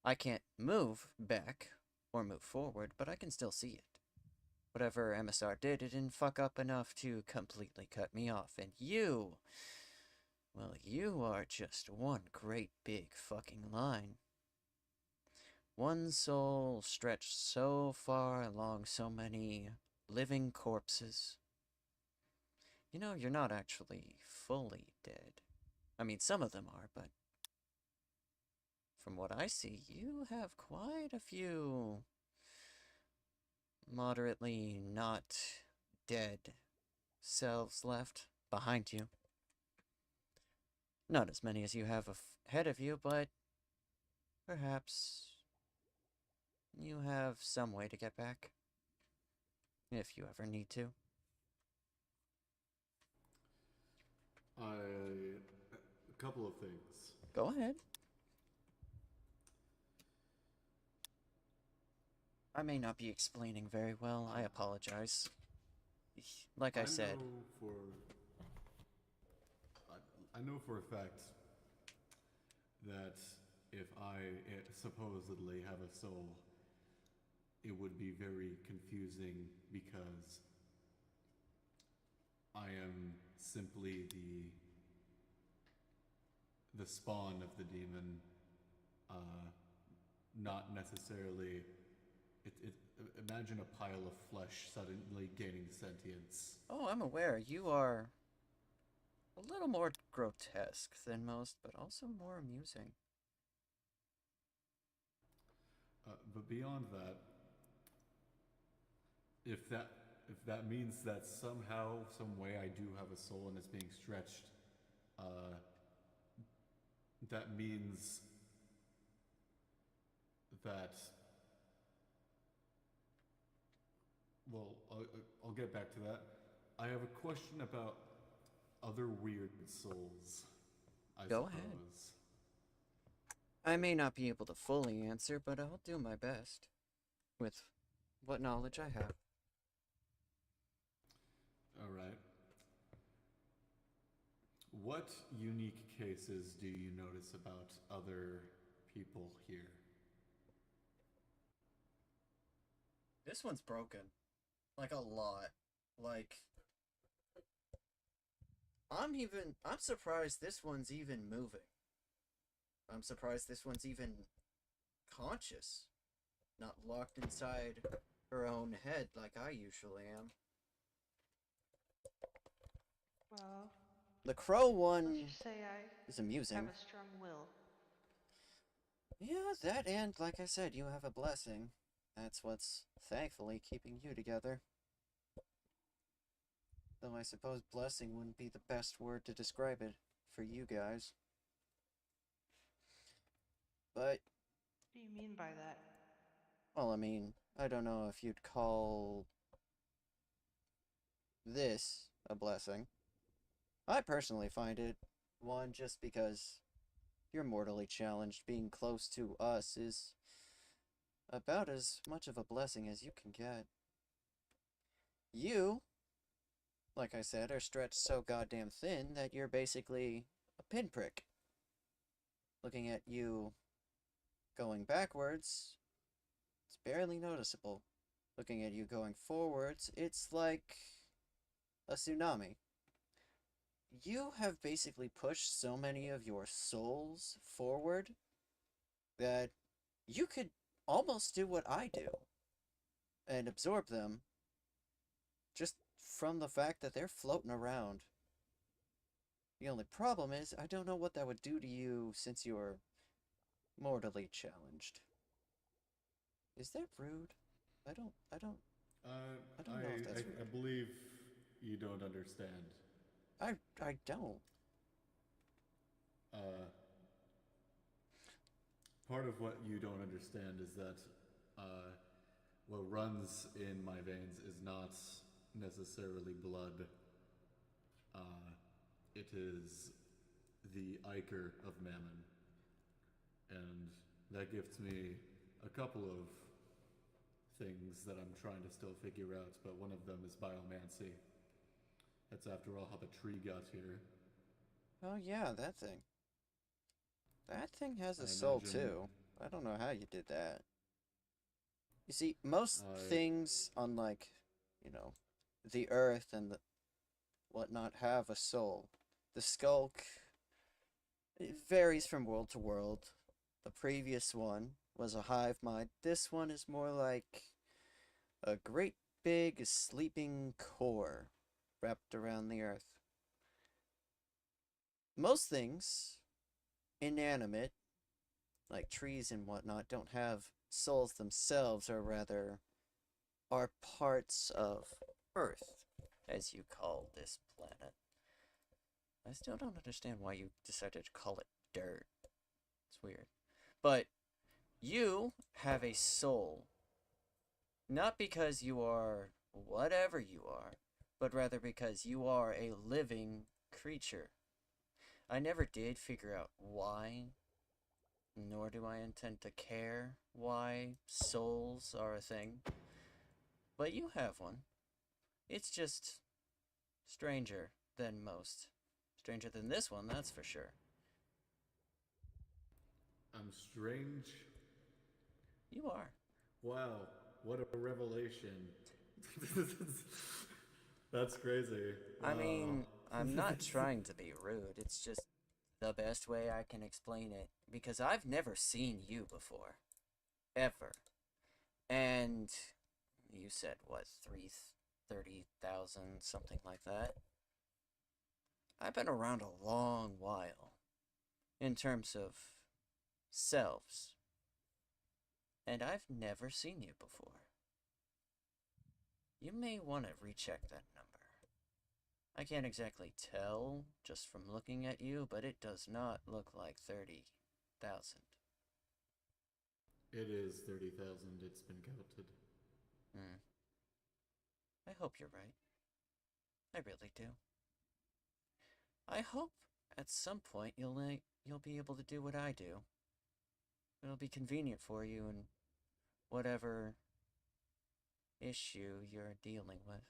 I can't move back or move forward, but I can still see it. Whatever MSR did, it didn't fuck up enough to completely cut me off, and you Well, you are just one great big fucking line. One soul stretched so far along so many living corpses. You know, you're not actually fully dead. I mean, some of them are, but from what I see, you have quite a few moderately not dead selves left behind you. Not as many as you have ahead of you, but perhaps you have some way to get back. If you ever need to. A couple of things. Go ahead. I may not be explaining very well. I apologize. Like I said. I know for a fact that if I supposedly have a soul, it would be very confusing because I am simply the spawn of the demon, not necessarily. Imagine a pile of flesh suddenly gaining sentience. Oh, I'm aware. You are a little more grotesque than most, but also more amusing. But beyond that, if that means that somehow, some way, I do have a soul and it's being stretched, that means that. Well, I'll get back to that. I have a question about other weird souls, I Go suppose. ahead. I may not be able to fully answer, but I'll do my best with what knowledge I have. Alright. What unique cases do you notice about other people here? This one's broken. Like, a lot. Like, I'm surprised this one's even moving. I'm surprised this one's even conscious. Not locked inside her own head like I usually am. Well, The crow let's one just say I is amusing. have a strong will. Yeah, that and, like I said, you have a blessing. That's what's thankfully keeping you together. Though I suppose blessing wouldn't be the best word to describe it for you guys. But... What do you mean by that? Well, I mean, I don't know if you'd call this a blessing. I personally find it one just because you're mortally challenged. Being close to us is about as much of a blessing as you can get. You, like I said, are stretched so goddamn thin that you're basically a pinprick. Looking at you going backwards, it's barely noticeable. Looking at you going forwards, it's like a tsunami. You have basically pushed so many of your souls forward that you could almost do what I do and absorb them just from the fact that they're floating around. The only problem is I don't know what that would do to you since you're mortally challenged. Is that rude? I don't know if that's rude. I believe you don't understand. I don't. Part of what you don't understand is that what runs in my veins is not necessarily blood. It is the ichor of Mammon. And that gives me a couple of things that I'm trying to still figure out, but one of them is biomancy. That's after all how the tree got here. Oh yeah, that thing. That thing has a soul too. I don't know how you did that. You see, most things on, like, you know, the earth and the whatnot have a soul. The skulk It varies from world to world. The previous one was a hive mind. This one is more like a great big sleeping core wrapped around the earth. Most things, inanimate, like trees and whatnot, don't have souls themselves, or rather, are parts of Earth, as you call this planet. I still don't understand why you decided to call it dirt. It's weird. But you have a soul. Not because you are whatever you are, but rather because you are a living creature. I never did figure out why, nor do I intend to care why souls are a thing. But you have one. It's just stranger than most. Stranger than this one, that's for sure. I'm strange. You are. Wow, what a revelation. That's crazy. I Wow. mean, I'm not trying to be rude. It's just the best way I can explain it. Because I've never seen you before. Ever. And you said, what, 30,000, something like that? I've been around a long while. In terms of selves. And I've never seen you before. You may want to recheck that number. I can't exactly tell just from looking at you, but it does not look like 30,000. It is 30,000. It's been counted. I hope you're right. I really do. I hope at some point you'll be able to do what I do. It'll be convenient for you in whatever issue you're dealing with.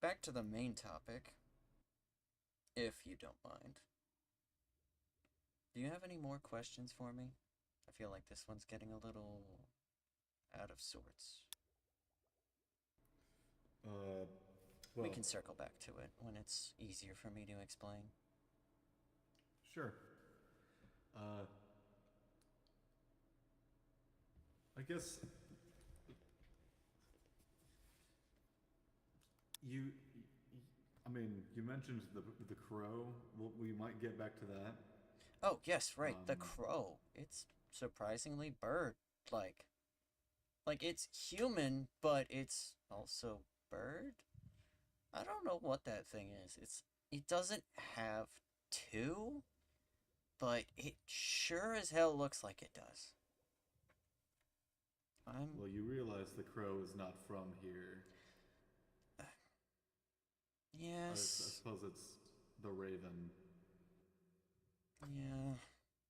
Back to the main topic, if you don't mind. Do you have any more questions for me? I feel like this one's getting a little out of sorts. Well, We can circle back to it when it's easier for me to explain. sure. I guess you. I mean, you mentioned the crow. Well, we might get back to that. Oh, yes, right, the crow. It's surprisingly bird-like. Like, it's human, but it's also bird? I don't know what that thing is. It doesn't have two, but it sure as hell looks like it does. Well, you realize the crow is not from here. I Yes. suppose it's the raven. Yeah,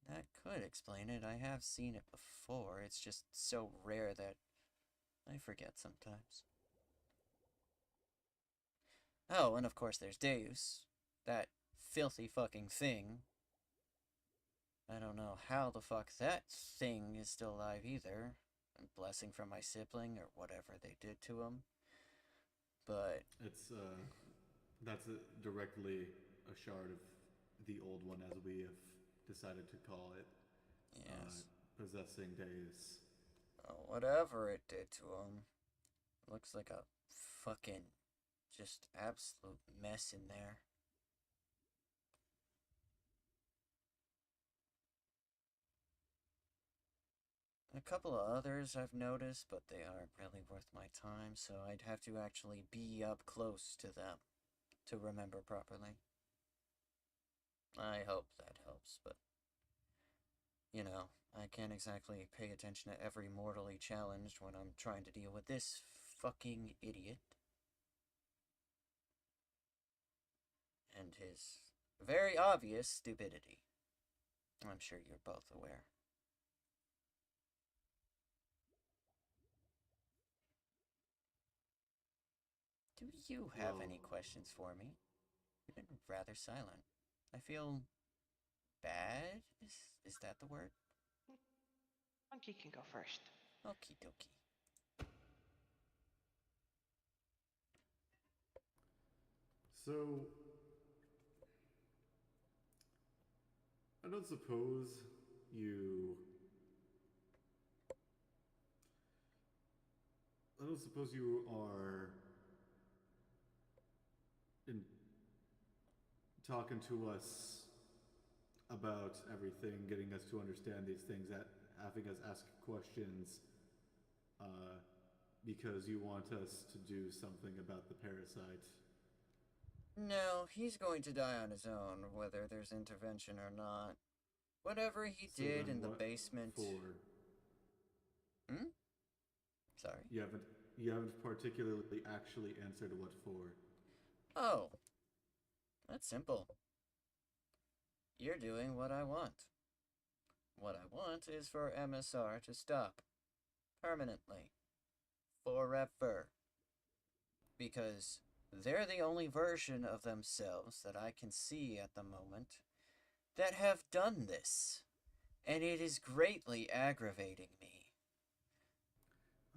that could explain it. I have seen it before. It's just so rare that I forget sometimes. Oh, and of course there's Deus. That filthy fucking thing. I don't know how the fuck that thing is still alive either. A blessing from my sibling or whatever they did to him. But It's that's directly a shard of the old one, as we have decided to call it. yes. Possessing Deus. Oh, whatever it did to him. Looks like a fucking just absolute mess in there. A couple of others I've noticed, but they aren't really worth my time, so I'd have to actually be up close to them to remember properly. I hope that helps, but you know, I can't exactly pay attention to every mortally challenged when I'm trying to deal with this fucking idiot. And his very obvious stupidity. I'm sure you're both aware. Do you have Well, any questions for me? You've been rather silent. I feel bad? Is that the word? Monkey can go first. Okie dokie. So, don't suppose you... I don't suppose you are in talking to us about everything, getting us to understand these things, having us ask questions, uh, because you want us to do something about the parasite. No, he's going to die on his own, whether there's intervention or not. Whatever he So did then in the what basement. for? Hmm? Sorry. You haven't particularly actually answered what for. Oh, that's simple. You're doing what I want. What I want is for MSR to stop. Permanently. Forever. Because they're the only version of themselves that I can see at the moment that have done this. And it is greatly aggravating me.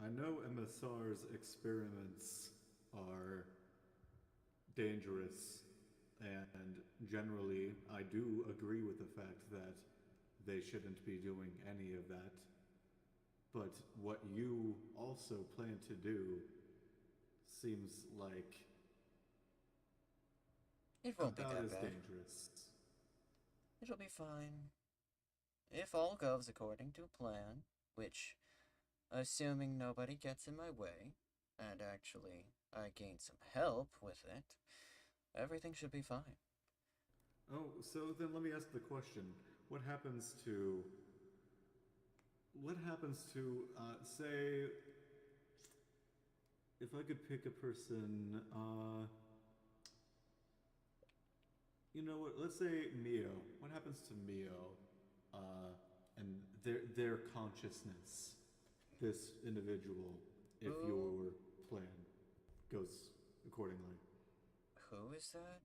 I know MSR's experiments are dangerous, and generally I do agree with the fact that they shouldn't be doing any of that. But what you also plan to do seems like It won't be about that as bad. dangerous. It'll be fine. If all goes according to plan, which, assuming nobody gets in my way, and actually I gain some help with it, everything should be fine. Oh, so then let me ask the question. What happens to... What happens to, say, if I could pick a person, you know what, let's say Mio. What happens to Mio, and their consciousness, this individual, if Who? your plan goes accordingly? Who is that?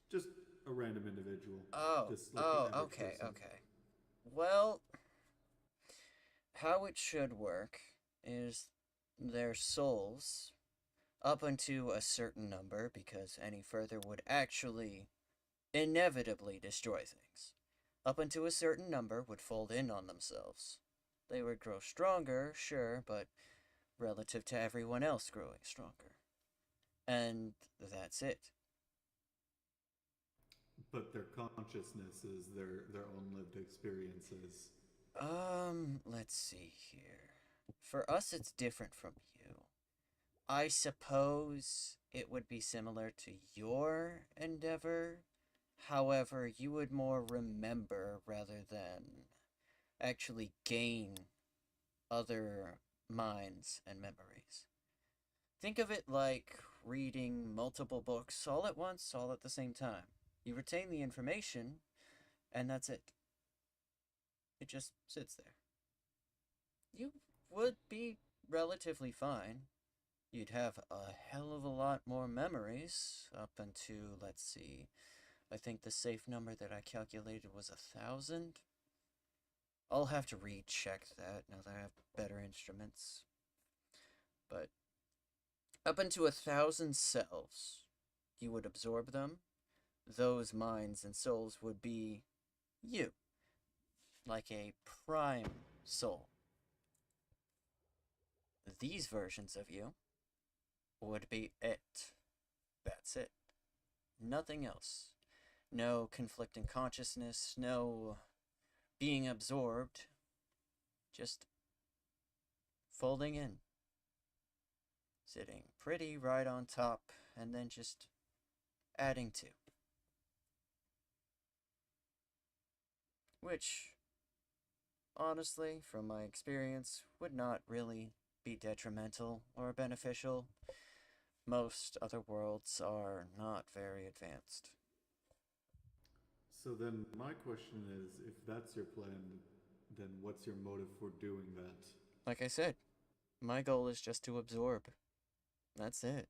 Just a random individual. Oh, Just like the average okay, person. okay. Well, how it should work is their souls, up unto a certain number, because any further would actually inevitably destroy things. Up unto a certain number would fold in on themselves. They would grow stronger, sure, but relative to everyone else growing stronger. And that's it. But their consciousness is their own lived experiences. Let's see here. For us, it's different from you. I suppose it would be similar to your endeavor. However, you would more remember rather than actually gain other minds and memories. Think of it like reading multiple books all at once, all at the same time. You retain the information, and that's it. It just sits there. You would be relatively fine. You'd have a hell of a lot more memories up into, let's see, I think the safe number that I calculated was 1,000. I'll have to recheck that now that I have better instruments. But up into 1,000 selves, you would absorb them. Those minds and souls would be you, like a prime soul. These versions of you would be it. That's it. Nothing else. No conflicting consciousness, no being absorbed. Just folding in. Sitting pretty right on top, and then just adding to. Which, honestly, from my experience, would not really be detrimental or beneficial. Most other worlds are not very advanced. So then my question is, if that's your plan, then what's your motive for doing that? Like I said, my goal is just to absorb. That's it.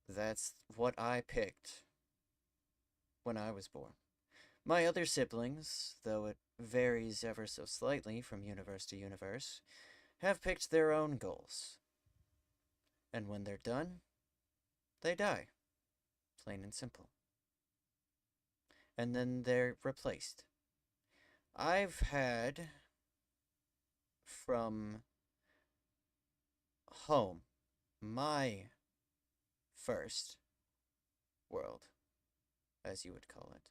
That's what I picked when I was born. My other siblings, though it varies ever so slightly from universe to universe, have picked their own goals. And when they're done, they die. Plain and simple. and then they're replaced. I've had from home, my first world, as you would call it.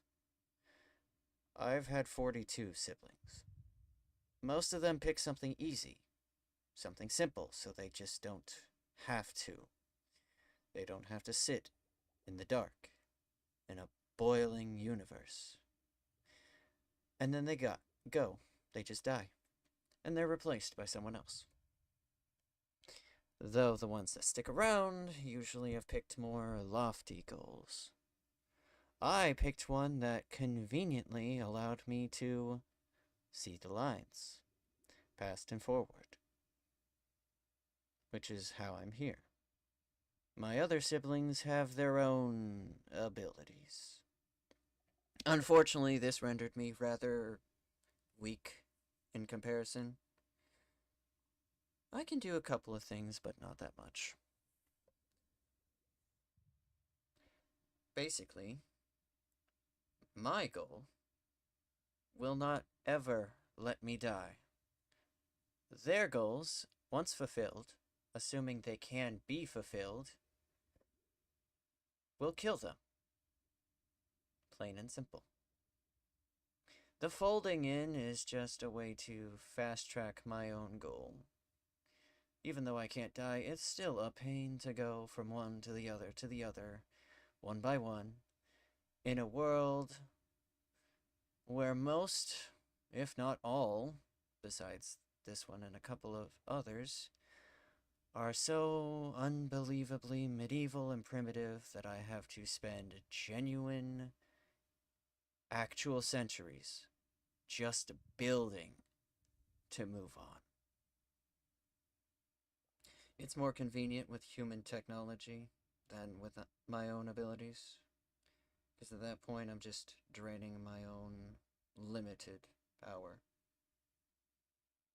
I've had 42 siblings. Most of them pick something easy, something simple, so they just don't have to. They don't have to sit in the dark in a boiling universe. And then they go. They just die. And they're replaced by someone else. Though the ones that stick around usually have picked more lofty goals. I picked one that conveniently allowed me to see the lines, past and forward, which is how I'm here. My other siblings have their own abilities. Unfortunately, this rendered me rather weak in comparison. I can do a couple of things, but not that much. Basically, my goal will not ever let me die. Their goals, once fulfilled, assuming they can be fulfilled, will kill them. Plain and simple. The folding in is just a way to fast track my own goal. Even though I can't die, it's still a pain to go from one to the other, one by one, in a world where most, if not all, besides this one and a couple of others, are so unbelievably medieval and primitive that I have to spend genuine, actual centuries just building to move on. It's more convenient with human technology than with my own abilities, because at that point I'm just draining my own limited power,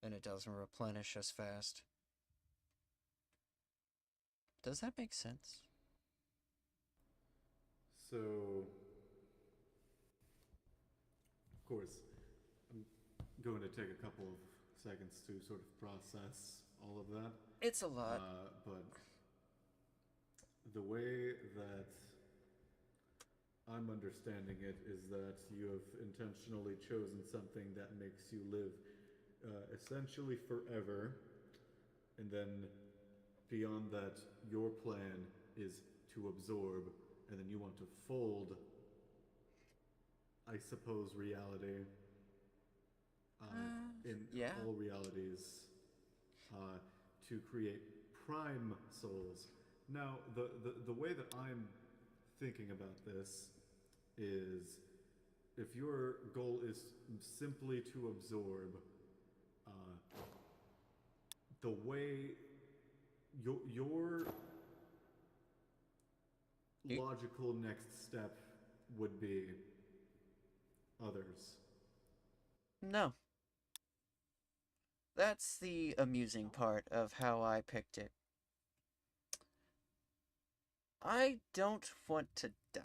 and it doesn't replenish as fast. Does that make sense? So, of course, I'm going to take a couple of seconds to sort of process all of that. It's a lot. But the way that I'm understanding it is that you have intentionally chosen something that makes you live essentially forever, and then beyond that, your plan is to absorb, and then you want to fold, I suppose, reality in yeah. all realities to create prime souls. Now, the way that I'm thinking about this is if your goal is simply to absorb, the way your logical next step would be others. No. That's the amusing part of how I picked it. I don't want to die.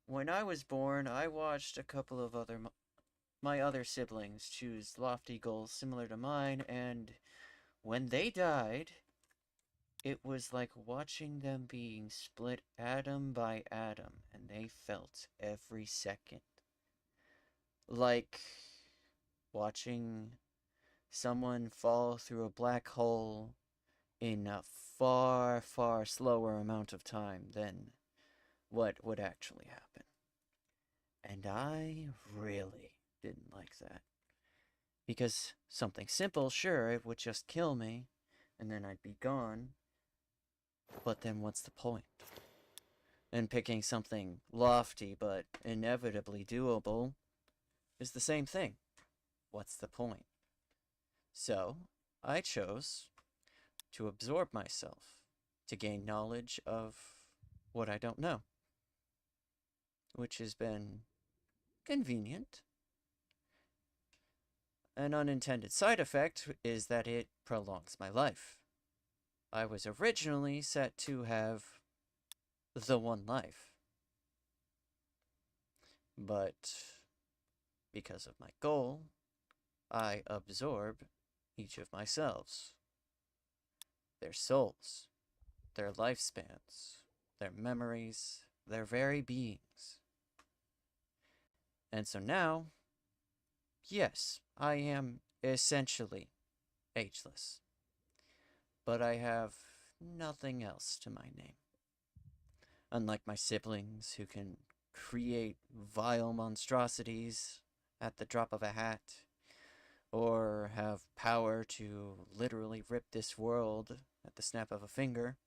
When I was born, I watched a couple of my other siblings choose lofty goals similar to mine, and when they died, it was like watching them being split atom by atom, and they felt every second. Like watching someone fall through a black hole in a far, far slower amount of time than what would actually happen. And I really didn't like that. Because something simple, sure, it would just kill me, and then I'd be gone. But then what's the point? And picking something lofty but inevitably doable is the same thing. What's the point? So, I chose to absorb myself, to gain knowledge of what I don't know, which has been convenient. An unintended side effect is that it prolongs my life. I was originally set to have the one life. But because of my goal, I absorb each of my selves, their souls, their lifespans, their memories, their very beings. And so now, yes, I am essentially ageless. But I have nothing else to my name. Unlike my siblings, who can create vile monstrosities at the drop of a hat, or have power to literally rip this world at the snap of a finger,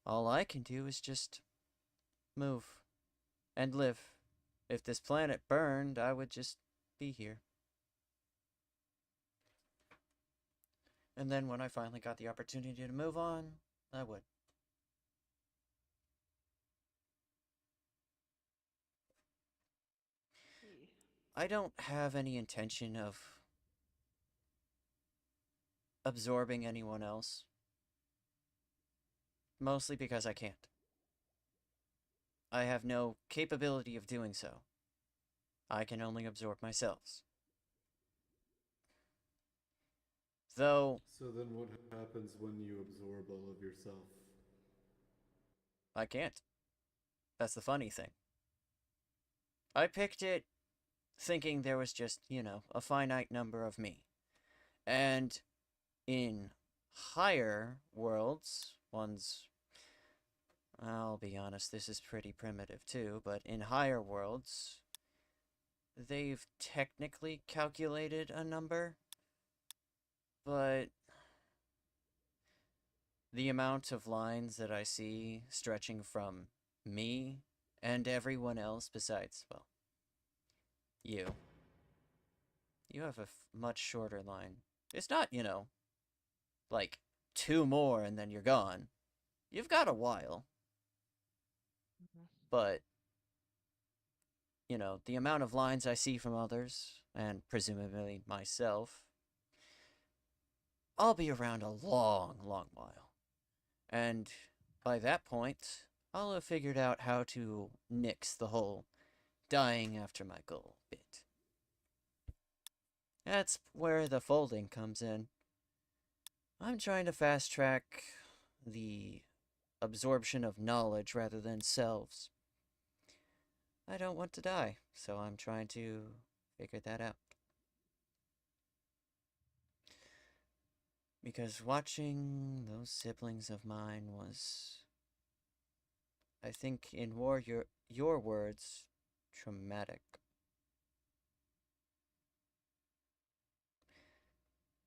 all I can do is just move and live. If this planet burned, I would just be here. And then when I finally got the opportunity to move on, I would. I don't have any intention of absorbing anyone else. Mostly because I can't. I have no capability of doing so. I can only absorb myself. Though, So then what happens when you absorb all of yourself? I can't. That's the funny thing. I picked it thinking there was just, a finite number of me. And in higher worlds, I'll be honest, this is pretty primitive too, but in higher worlds, they've technically calculated a number, but the amount of lines that I see stretching from me and everyone else besides, well, you. You have a much shorter line. It's not, like 2 more and then you're gone. You've got a while. But, the amount of lines I see from others, and presumably myself, I'll be around a long, long while. And by that point, I'll have figured out how to nix the whole dying after my goal bit. That's where the folding comes in. I'm trying to fast track the absorption of knowledge rather than selves. I don't want to die, so I'm trying to figure that out. Because watching those siblings of mine was, I think, in your words, traumatic.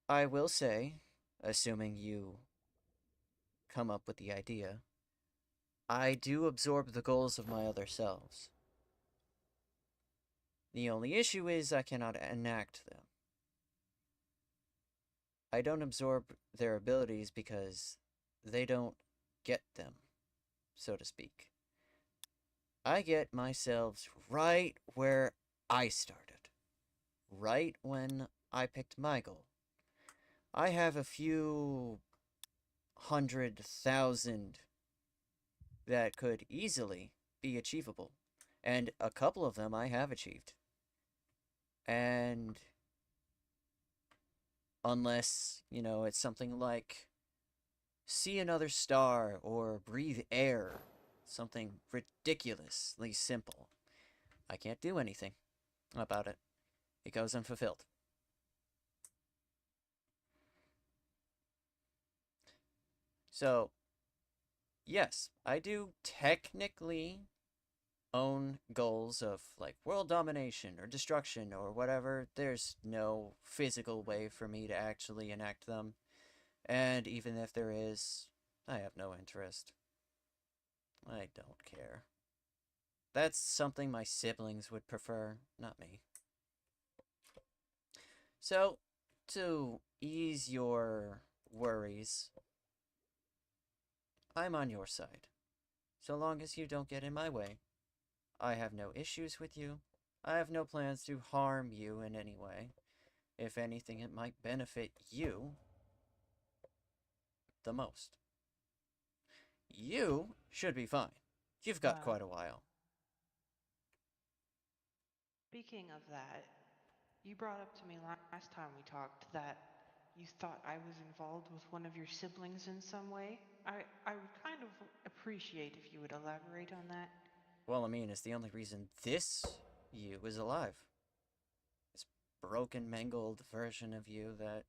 I will say, assuming you come up with the idea, I do absorb the goals of my other selves. The only issue is I cannot enact them. I don't absorb their abilities because they don't get them, so to speak. I get myself right where I started, right when I picked my goal. I have a few 100,000 that could easily be achievable, and a couple of them I have achieved. And unless, it's something like see another star or breathe air, something ridiculously simple, I can't do anything about it. It goes unfulfilled. So, yes, I do technically own goals of like world domination or destruction or whatever. There's no physical way for me to actually enact them. And even if there is, I have no interest. I don't care. That's something my siblings would prefer, not me. So, to ease your worries, I'm on your side. So long as you don't get in my way. I have no issues with you. I have no plans to harm you in any way. If anything, it might benefit you the most. You should be fine. You've got quite a while. Speaking of that, you brought up to me last time we talked that you thought I was involved with one of your siblings in some way. I would kind of appreciate if you would elaborate on that. Well, I mean, it's the only reason this you is alive. This broken, mangled version of you that,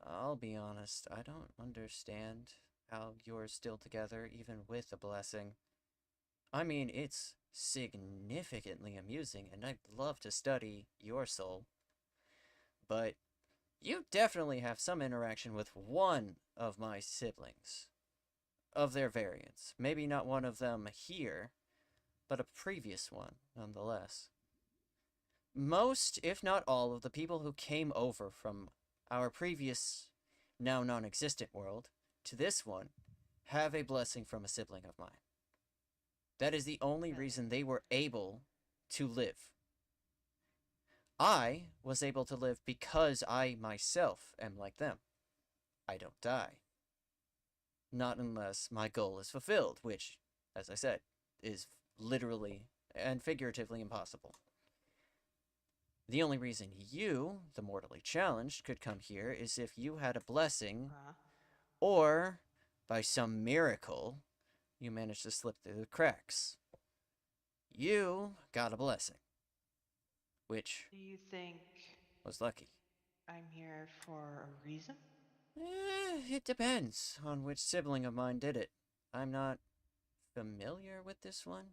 I'll be honest, I don't understand how you're still together even with a blessing. I mean, it's significantly amusing, and I'd love to study your soul. But you definitely have some interaction with one of my siblings. Of their variants. Maybe not one of them here, but a previous one, nonetheless. Most, if not all, of the people who came over from our previous, now non existent world to this one have a blessing from a sibling of mine. That is the only reason they were able to live. I was able to live because I myself am like them. I don't die. Not unless my goal is fulfilled, which, as I said, is literally and figuratively impossible. The only reason you, the mortally challenged, could come here is if you had a blessing, or, by some miracle, you managed to slip through the cracks. You got a blessing, which Do you think was lucky. I'm here for a reason? It depends on which sibling of mine did it. I'm not familiar with this one.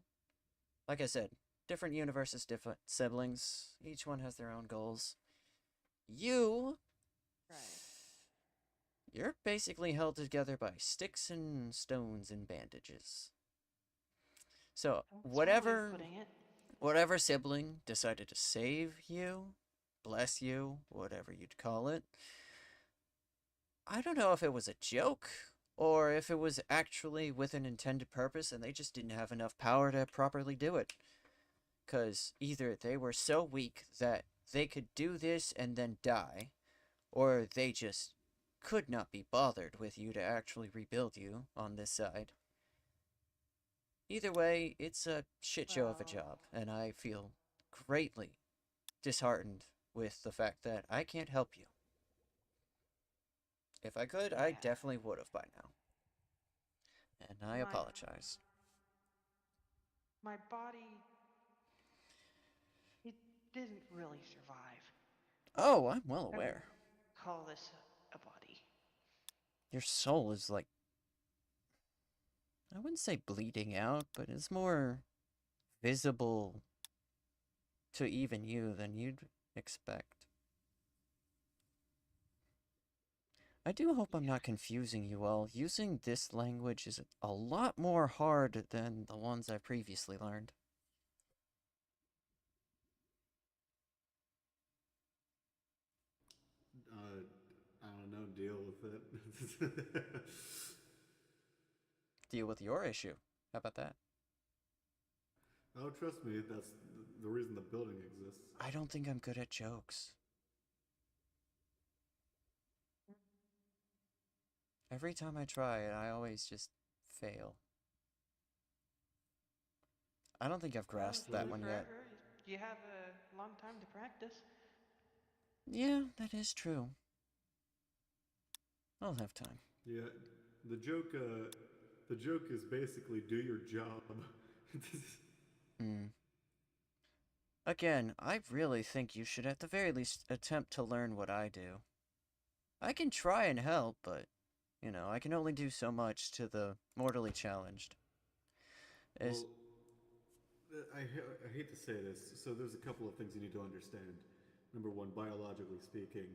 Like I said, different universes, different siblings. Each one has their own goals. You, Right. you're basically held together by sticks and stones and bandages. So, That's one way of whatever putting it. whatever sibling decided to save you, bless you, whatever you'd call it, I don't know if it was a joke or if it was actually with an intended purpose and they just didn't have enough power to properly do it. Because either they were so weak that they could do this and then die, or they just could not be bothered with you to actually rebuild you on this side. Either way, it's a shit show of a job, and I feel greatly disheartened with the fact that I can't help you. If I could, I Yeah. definitely would have by now. And I My- apologize. My body, it didn't really survive. Oh, I'm well I wouldn't aware. call this a body. Your soul is like, I wouldn't say bleeding out, but it's more visible to even you than you'd expect. I do hope I'm not confusing you all. Using this language is a lot more hard than the ones I've previously learned. I don't know, deal with it. Deal with your issue. How about that? Oh, trust me, that's the reason the building exists. I don't think I'm good at jokes. Every time I try it, I always just fail. I don't think I've grasped that one yet. Forever. You have a long time to practice. Yeah, that is true. I'll have time. Yeah, the joke is basically do your job. Again, I really think you should at the very least attempt to learn what I do. I can try and help, but, I can only do so much to the mortally challenged. Well, I hate to say this, so there's a couple of things you need to understand. Number one, biologically speaking,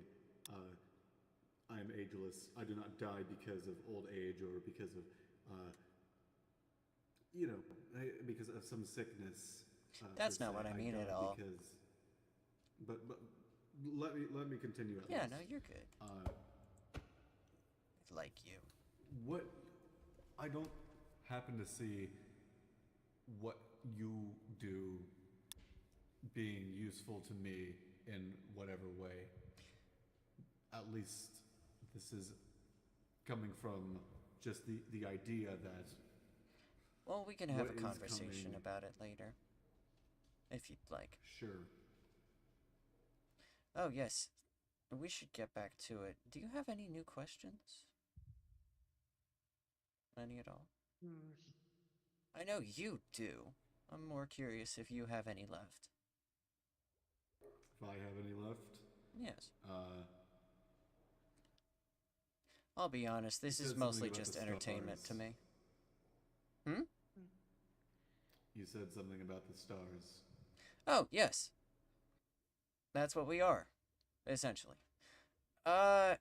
I am ageless. I do not die because of old age or because of, because of some sickness. That's not what I mean at all. But let me continue. At Yeah, least. no, you're good. Like you. What I don't happen to see what you do being useful to me in whatever way. At least this is coming from just the idea that. Well, we can have a what is conversation coming- about it later. if you'd like. Sure. Oh, yes. We should get back to it. Do you have any new questions? Any at all? Hmm. I know you do. I'm more curious if you have any left. If I have any left, Yes. uh, I'll be honest, you this is said something mostly about just the entertainment to stars. me. Hmm? Hmm. You said something about the stars. Oh, yes. That's what we are, essentially. Uh,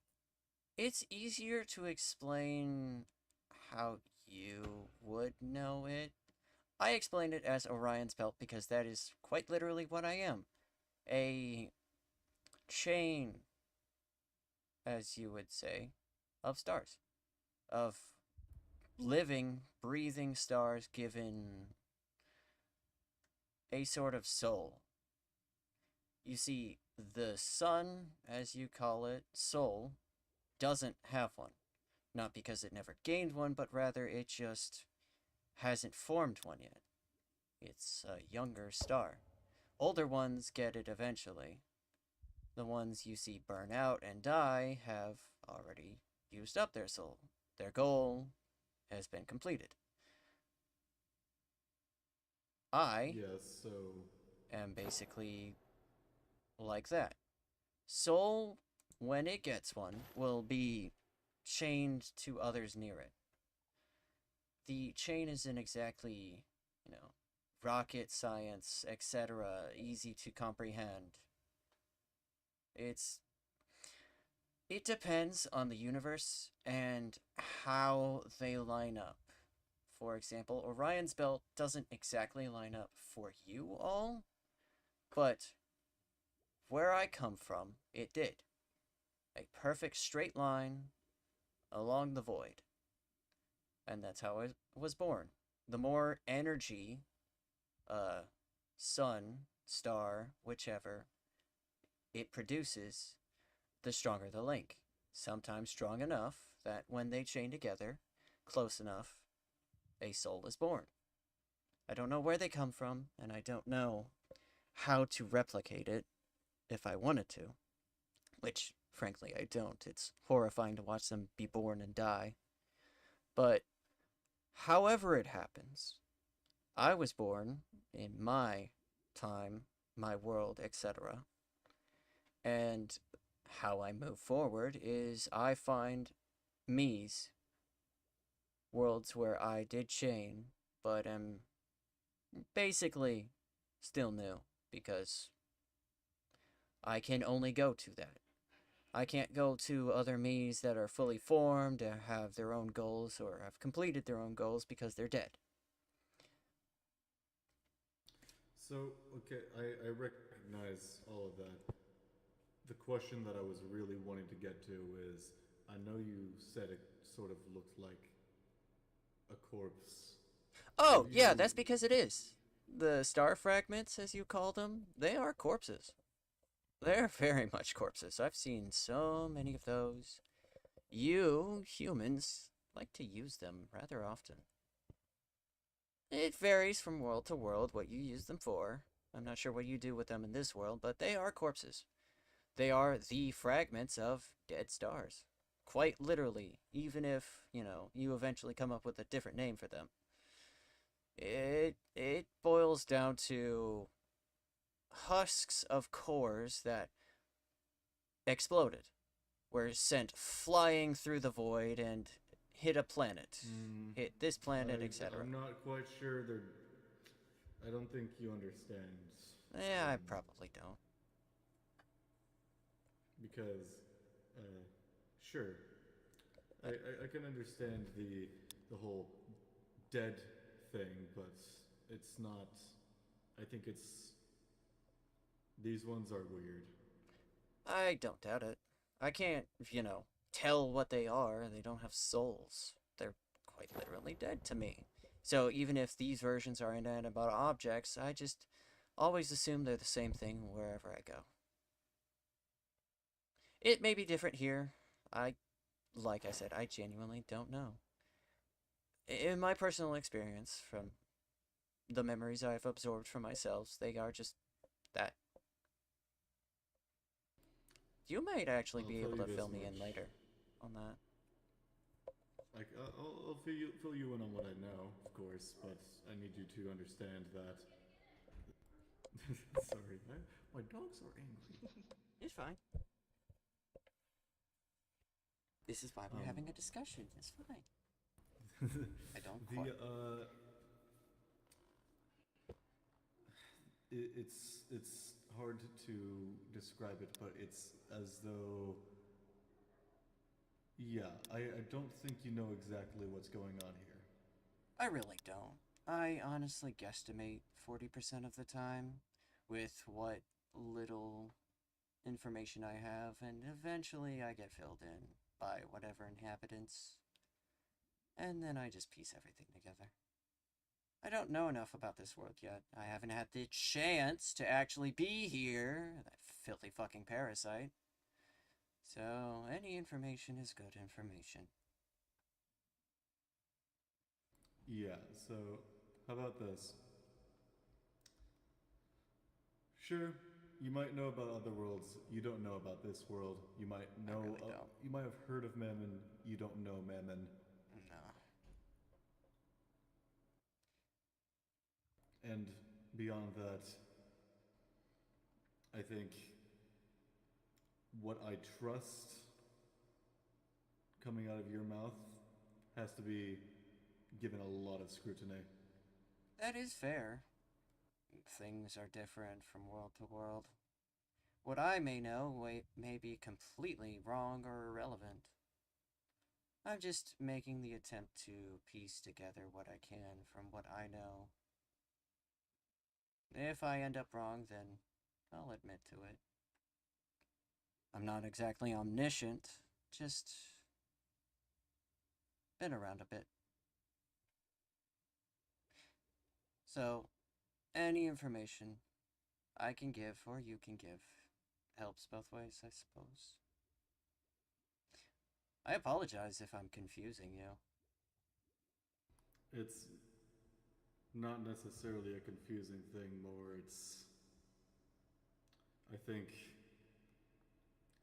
it's easier to explain how you would know it. I explained it as Orion's belt because that is quite literally what I am. A chain, as you would say, of stars. Of living, breathing stars given a sort of soul. You see, the sun, as you call it, soul, doesn't have one. Not because it never gained one, but rather it just hasn't formed one yet. It's a younger star. Older ones get it eventually. The ones you see burn out and die have already used up their soul. Their goal has been completed. I Yes, so am basically like that. Soul, when it gets one, will be chained to others near it. The chain isn't exactly, you know, rocket science, etc., easy to comprehend. It's it depends on the universe and how they line up. For example, Orion's belt doesn't exactly line up for you all, but where I come from, it did. A perfect straight line along the void. And that's how I was born. The more energy, uh, sun, star, whichever, it produces, the stronger the link. Sometimes strong enough that when they chain together, close enough, a soul is born. I don't know where they come from, and I don't know how to replicate it if I wanted to. Which, frankly, I don't. It's horrifying to watch them be born and die. But however it happens, I was born in my time, my world, etc. And how I move forward is I find me's, worlds where I did chain, but am basically still new because I can only go to that. I can't go to other me's that are fully formed, have their own goals, or have completed their own goals because they're dead. So, okay, I recognize all of that. The question that I was really wanting to get to is I know you said it sort of looked like a corpse. Have Oh, yeah, you. that's because it is. The star fragments, as you call them, they are corpses. They're very much corpses. I've seen so many of those. You, humans, like to use them rather often. It varies from world to world what you use them for. I'm not sure what you do with them in this world, but they are corpses. They are the fragments of dead stars. Quite literally, even if, you eventually come up with a different name for them. It boils down to husks of cores that exploded, were sent flying through the void and hit a planet, hit this planet, etc. I'm not quite sure they're. I don't think you understand. Yeah, I Um, probably don't. because, sure, I can understand the whole dead thing, but it's not. I think it's. These ones are weird. I don't doubt it. I can't, tell what they are. They don't have souls. They're quite literally dead to me. So even if these versions are inanimate objects, I just always assume they're the same thing wherever I go. It may be different here. Like I said, I genuinely don't know. In my personal experience from, the memories I've absorbed from myself. They are just that. You might actually I'll be tell able you to this fill me in much. later on that. Like, I'll fill you in on what I know, of course, but I need you to understand that. Sorry, my dogs are angry. It's fine. This is why we're Um, having a discussion. It's fine. I don't the quite. it's hard to describe it, but it's as though, yeah, I don't think you know exactly what's going on here. I really don't. I honestly guesstimate 40% of the time with what little information I have, and eventually I get filled in by whatever inhabitants, and then I just piece everything together. I don't know enough about this world yet. I haven't had the chance to actually be here, that filthy fucking parasite. So, any information is good information. Yeah, so how about this? Sure, you might know about other worlds. You don't know about this world. You might I know. really don't. You might have heard of Mammon. You don't know Mammon. No. And beyond that, I think what I trust coming out of your mouth has to be given a lot of scrutiny. That is fair. Things are different from world to world. What I may know may be completely wrong or irrelevant. I'm just making the attempt to piece together what I can from what I know. If I end up wrong, then I'll admit to it. I'm not exactly omniscient, just been around a bit. So, any information I can give or you can give helps both ways, I suppose. I apologize if I'm confusing you. It's not necessarily a confusing thing, more it's. I think.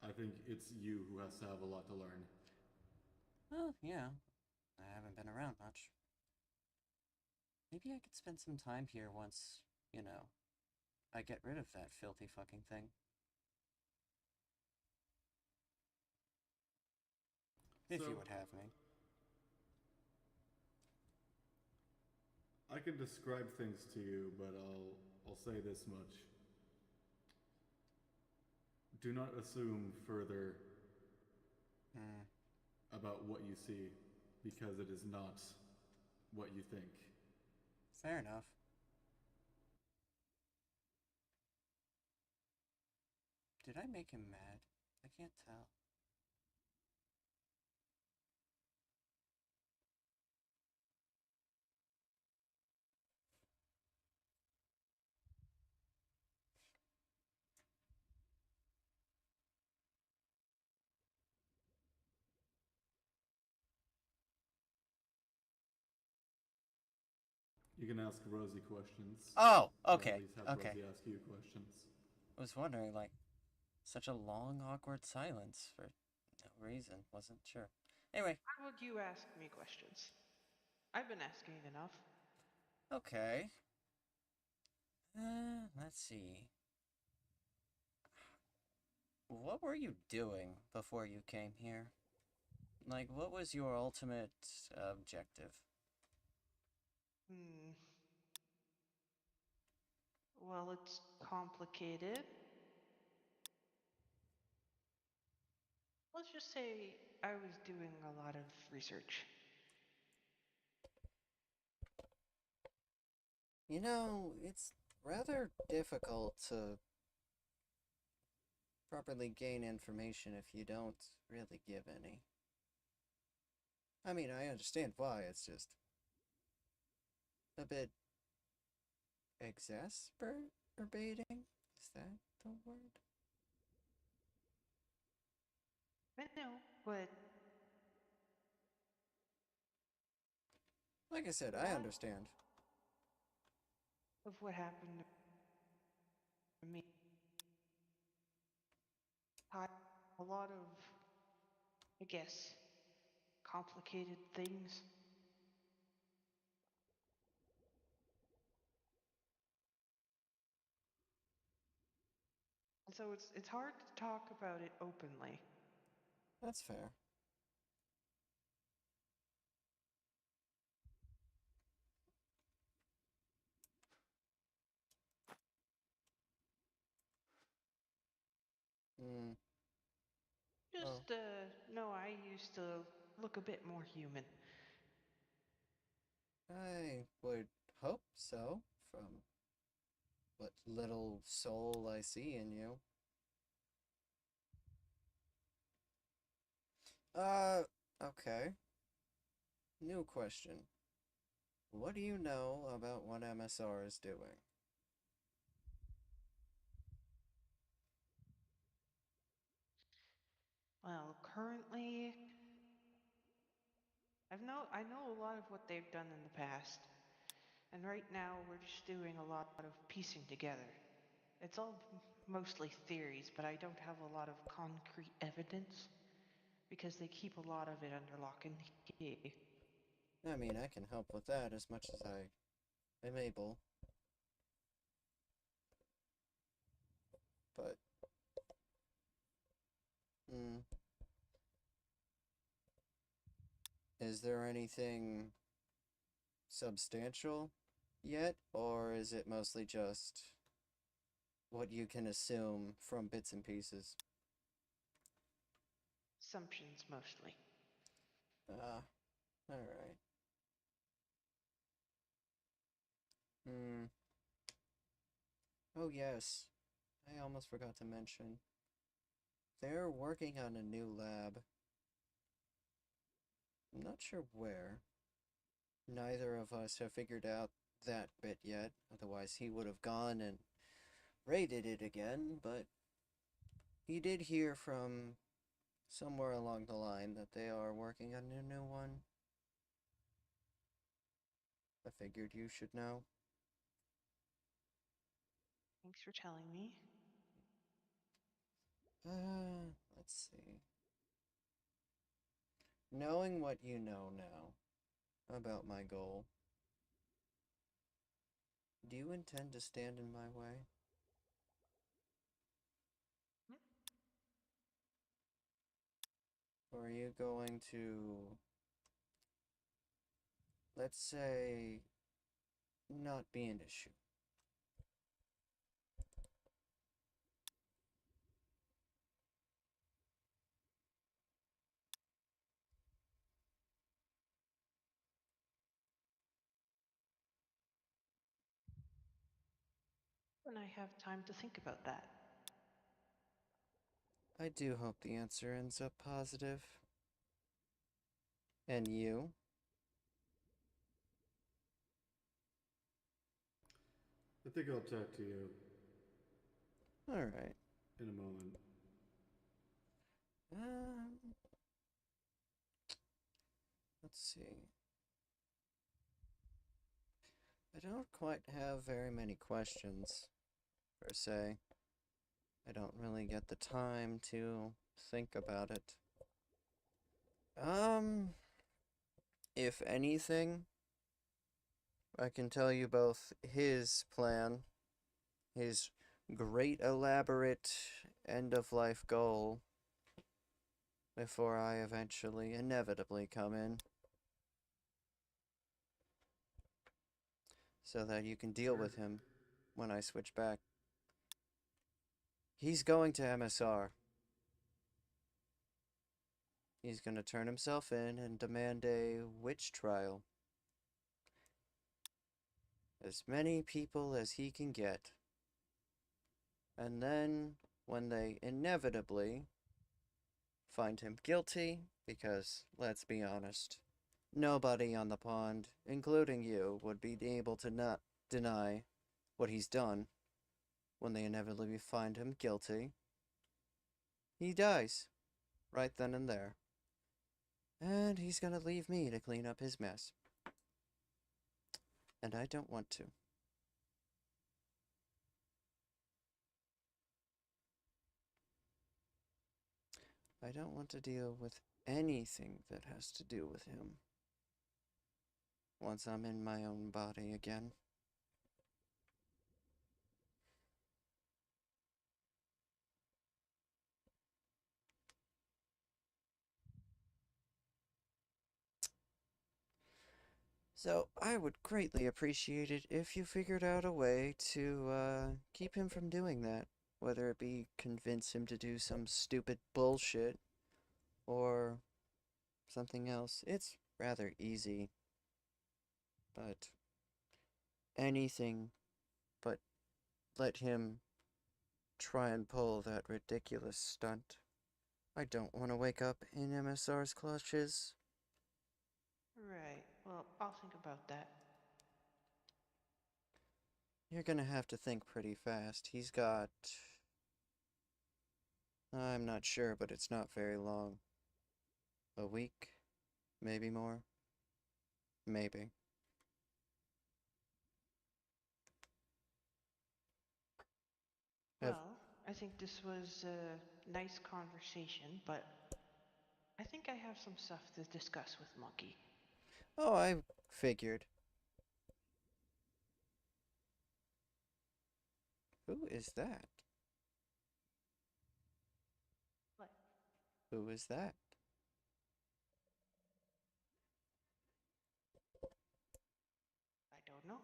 I think it's you who has to have a lot to learn. Well, yeah, I haven't been around much. Maybe I could spend some time here once, I get rid of that filthy fucking thing. If So, you would have me. I can describe things to you, but I'll say this much. Do not assume further Hmm, about what you see, because it is not what you think. fair enough. Did I make him mad? I can't tell. You can ask Rosie questions, Oh, or at okay, least have okay. Rosie ask you questions. I was wondering, such a long, awkward silence for no reason. Wasn't sure. Anyway, How would you ask me questions? I've been asking enough. okay. Let's see. What were you doing before you came here? What was your ultimate objective? Hmm. Well, it's complicated. Let's just say I was doing a lot of research. It's rather difficult to properly gain information if you don't really give any. I mean, I understand why, it's just a bit exasperating? Is that the word? I know, but Like I said, I what? understand. of what happened to me. A lot of, I guess, complicated things. And so it's hard to talk about it openly. That's fair. Hmm. Oh, Just no, I used to look a bit more human. I would hope so, from what little soul I see in you. Okay. New question. What do you know about what MSR is doing? Well, currently, I know a lot of what they've done in the past, and right now we're just doing a lot of piecing together. It's all mostly theories, but I don't have a lot of concrete evidence because they keep a lot of it under lock and key. I mean, I can help with that as much as I am able, but hmm, is there anything substantial yet, or is it mostly just what you can assume from bits and pieces? Assumptions mostly. Ah, alright. Hmm. Oh, yes. I almost forgot to mention. They're working on a new lab. I'm not sure where. Neither of us have figured out that bit yet, otherwise he would have gone and raided it again, but he did hear from somewhere along the line that they are working on a new one. I figured you should know. Thanks for telling me. Let's see. Knowing what you know now about my goal, do you intend to stand in my way? Or are you going to, let's say, not be an issue? When I have time to think about that. I do hope the answer ends up positive. And you? I think I'll talk to you Alright. in a moment. Um, let's see. I don't quite have very many questions, per se. I don't really get the time to think about it. Um, if anything, I can tell you both his plan, his great elaborate end of life goal, before I eventually, inevitably come in. So that you can deal Sure. with him when I switch back. He's going to MSR. He's gonna turn himself in and demand a witch trial. As many people as he can get. And then, when they inevitably find him guilty, because, let's be honest, nobody on the pond, including you, would be able to not deny what he's done. When they inevitably find him guilty, he dies. Right then and there. And he's gonna leave me to clean up his mess. And I don't want to. I don't want to deal with anything that has to do with him once I'm in my own body again. So, I would greatly appreciate it if you figured out a way to keep him from doing that. Whether it be convince him to do some stupid bullshit or something else. It's rather easy, but anything but let him try and pull that ridiculous stunt. I don't want to wake up in MSR's clutches. Right. Well, I'll think about that. You're gonna have to think pretty fast. He's got. I'm not sure, but it's not very long. A week? Maybe more? Maybe. Have. Well, I think this was a nice conversation, but I think I have some stuff to discuss with Monkey. Oh, I figured. Who is that? What? Who is that? I don't know.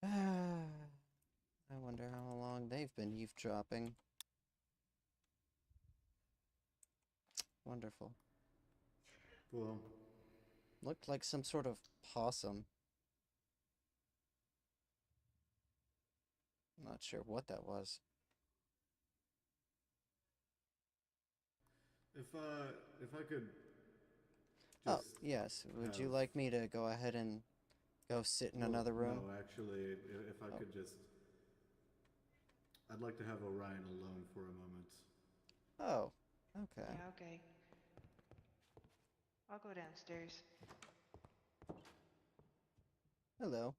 I wonder how long they've been eavesdropping. Wonderful. Well, Looked like some sort of possum. Not sure what that was. if I could Oh, just yes. Would you have like me to go ahead and go sit in another room? No, actually, if I Oh. could just, I'd like to have Orion alone for a moment. Oh, okay. Yeah, okay. I'll go downstairs. Hello.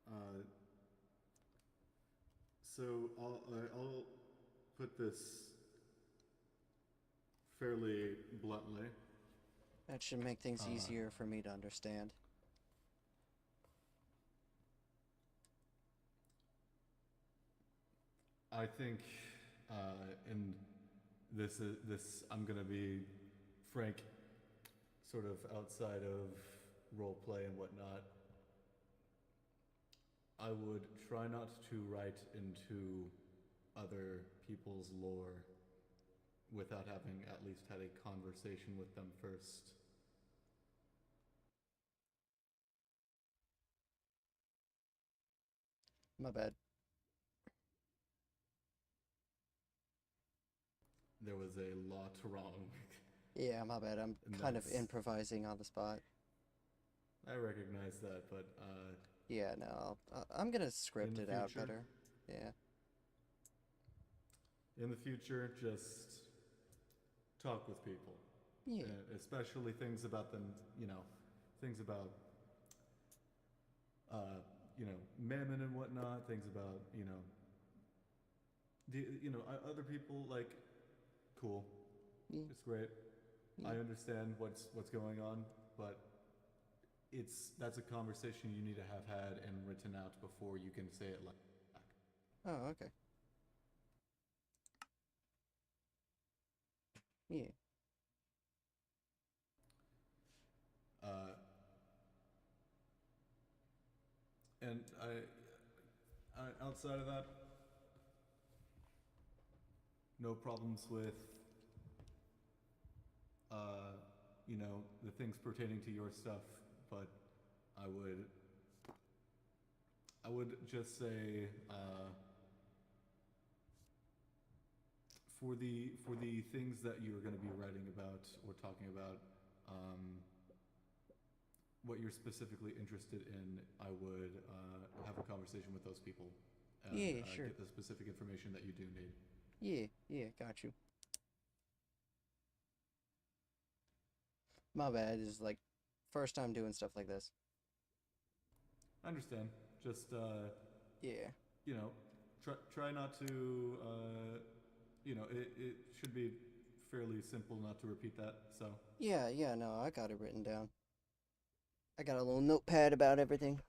Uh, so I'll put this fairly bluntly. That should make things Uh, easier for me to understand. I think, in this I'm gonna be frank, sort of outside of role play and whatnot. I would try not to write into other people's lore without having at least had a conversation with them first. My bad. There was a lot wrong. Yeah, my bad. I'm And kind of that's- improvising on the spot. I recognize that, but Yeah, no, I'm gonna script the it out future? better. Yeah. in the future, just talk with people, Yeah. especially things about them. Things about uh, Mammon and whatnot. Things about other people. Like, cool, Yeah. it's great. I Yeah. understand what's going on, but that's a conversation you need to have had and written out before you can say it like that. Oh, okay. Yeah. Uh, and outside of that, no problems with uh, the things pertaining to your stuff, but I would just say, for the things that you're going to be writing about or talking about, um, what you're specifically interested in, I would have a conversation with those people and Yeah, sure. get the specific information that you do need. Yeah, got you. My bad, is like first time doing stuff like this. I understand. Just Yeah. you know, try not to it should be fairly simple not to repeat that. So Yeah, no, I got it written down. I got a little notepad about everything.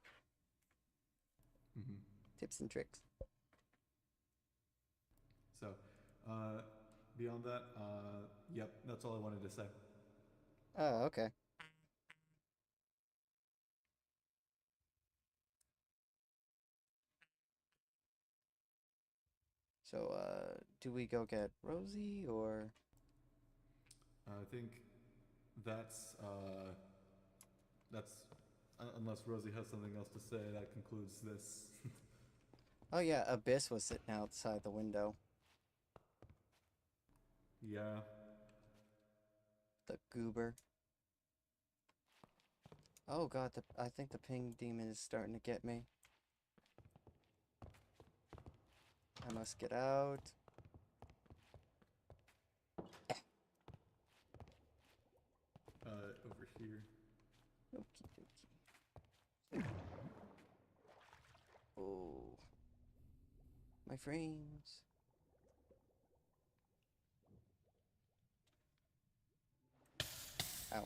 mhm. Tips and tricks. So beyond that, yep, that's all I wanted to say. Oh, okay. So, do we go get Rosie or? I think that's unless Rosie has something else to say, that concludes this. Oh yeah, Abyss was sitting outside the window. Yeah. The goober. Oh god, I think the ping demon is starting to get me. I must get out. Over here. Okie dokie. Oh. My frames. Ow.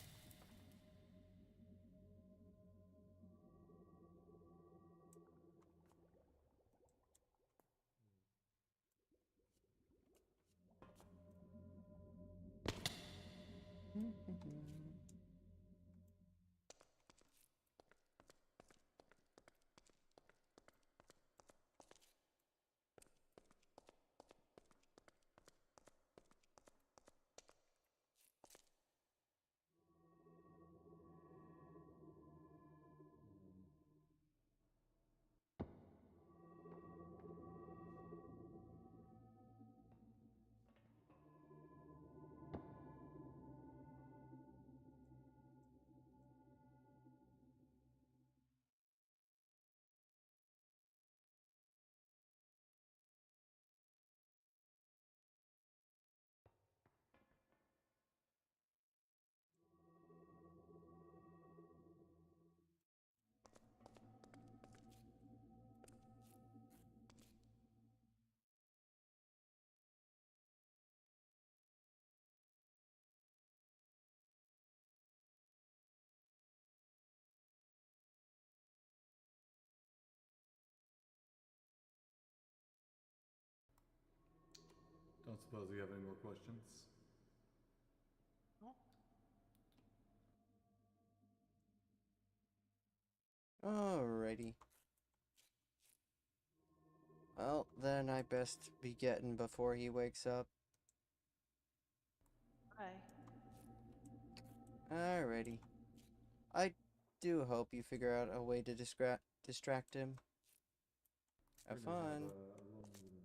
Don't suppose you have any more questions? Oh, Alrighty. Well, then I best be getting before he wakes up. hi. Alrighty. I do hope you figure out a way to distract him. Have We're gonna have fun. a long meeting.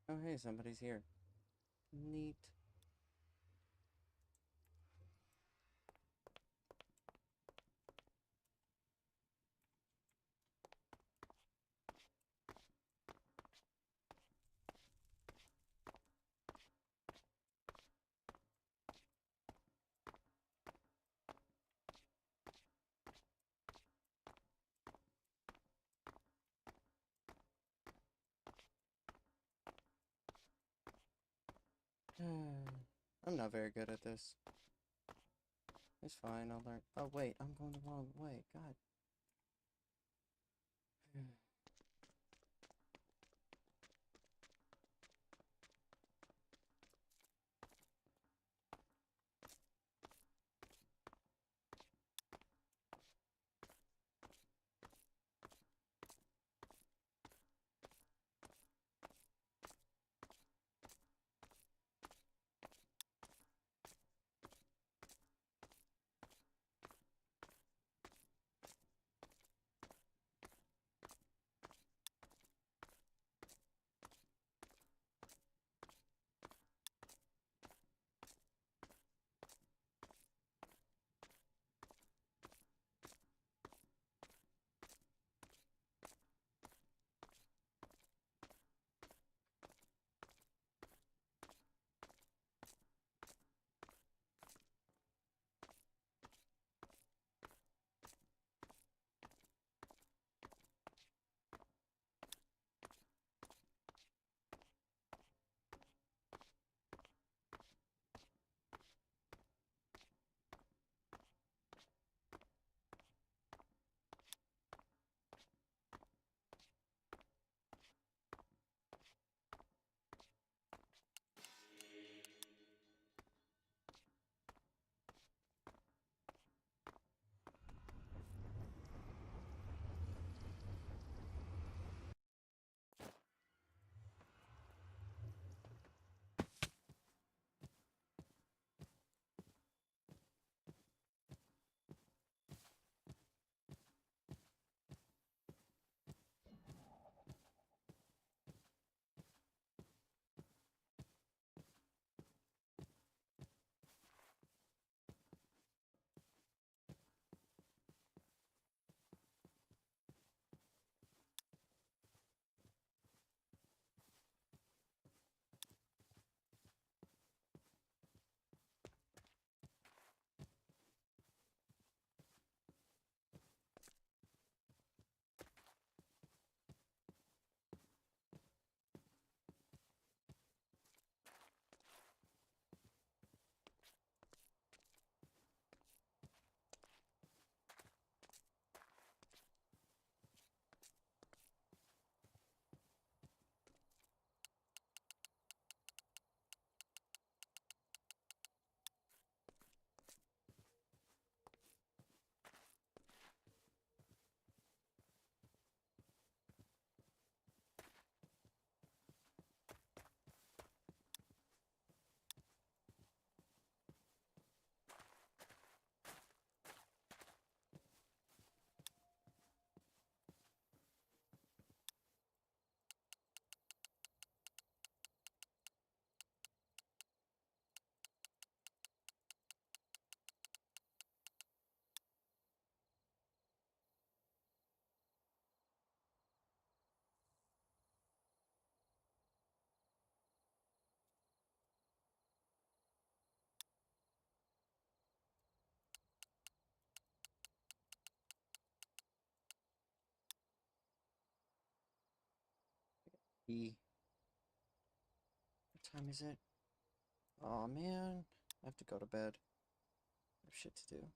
Oh, hey, somebody's here. Neat. I'm not very good at this. It's fine, I'll learn. Oh, wait, I'm going the wrong way. God. What time is it? Oh man, I have to go to bed. I have shit to do.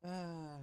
Ah.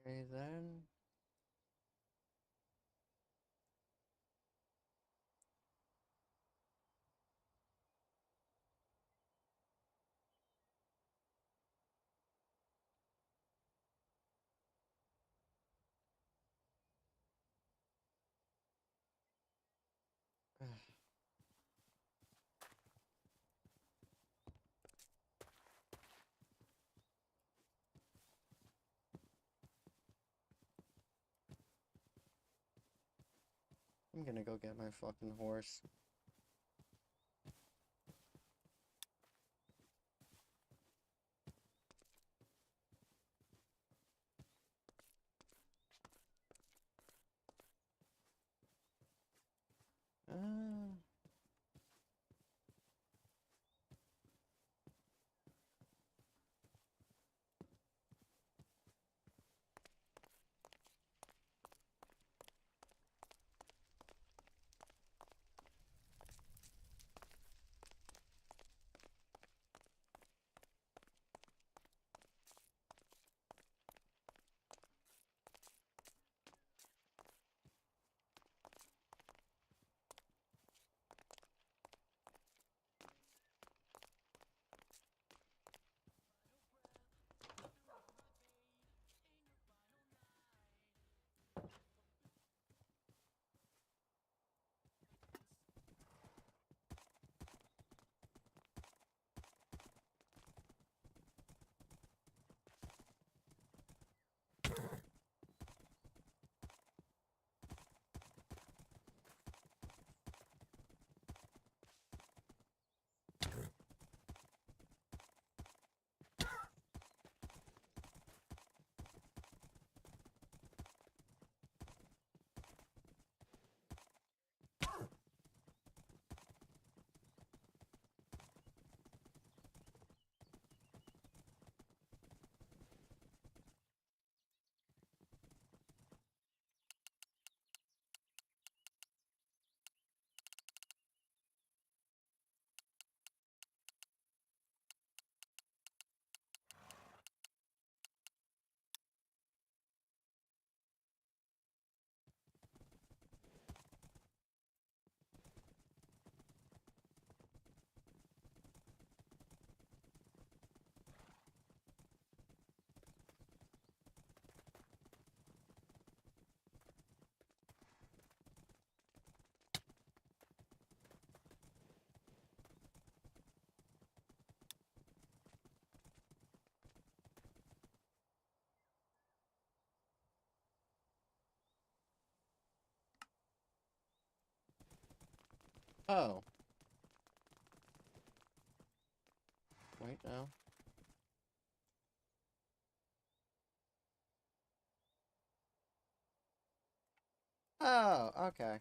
Okay, then. I'm gonna go get my fucking horse. Uh, oh. Wait, no. Oh, okay.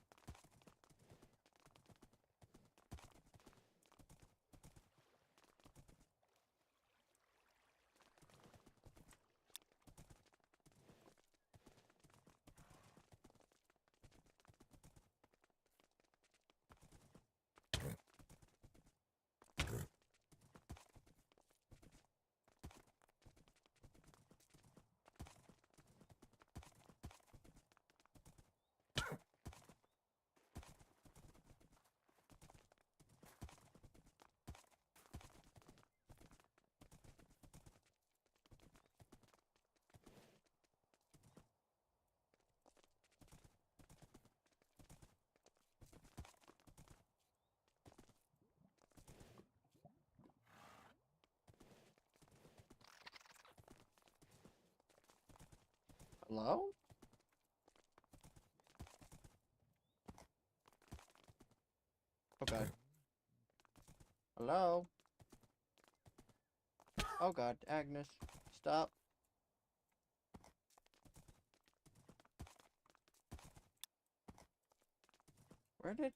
Hello? Okay. Hello? Oh god, Agnes. Stop. Where did...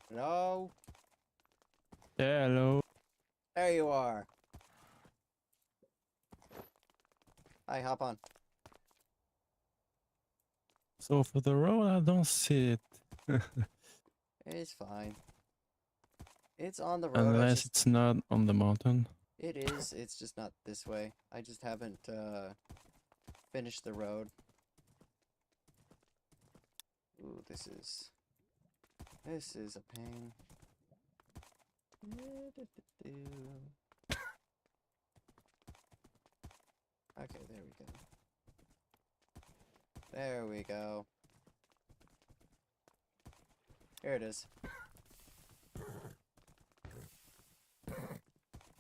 No. Yeah, hello. There you are. Hi, hop on. So for the road, I don't see it. It's fine. It's on the road. Unless it's not on the mountain. It is. It's just not this way. I just haven't finished the road. Ooh, this is a pain. Okay, there we go. There we go. Here it is.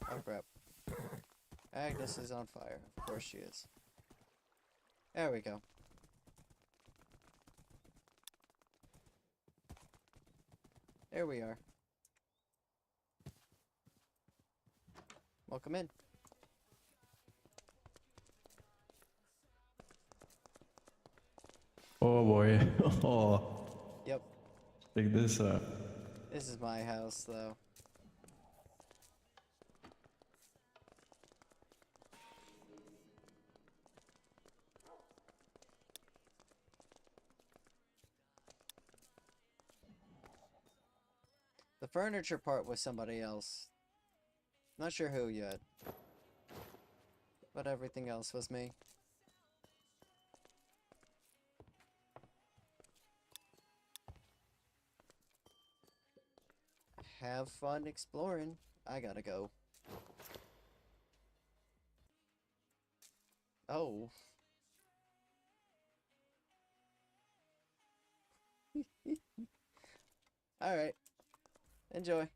Oh crap. Agnes is on fire. Of course she is. There we go. There we are. Welcome in. Oh boy. Oh, Yep. pick this up. This is my house, though. The furniture part was somebody else. Not sure who yet. But everything else was me. Have fun exploring. I gotta go. Oh. Alright. Enjoy.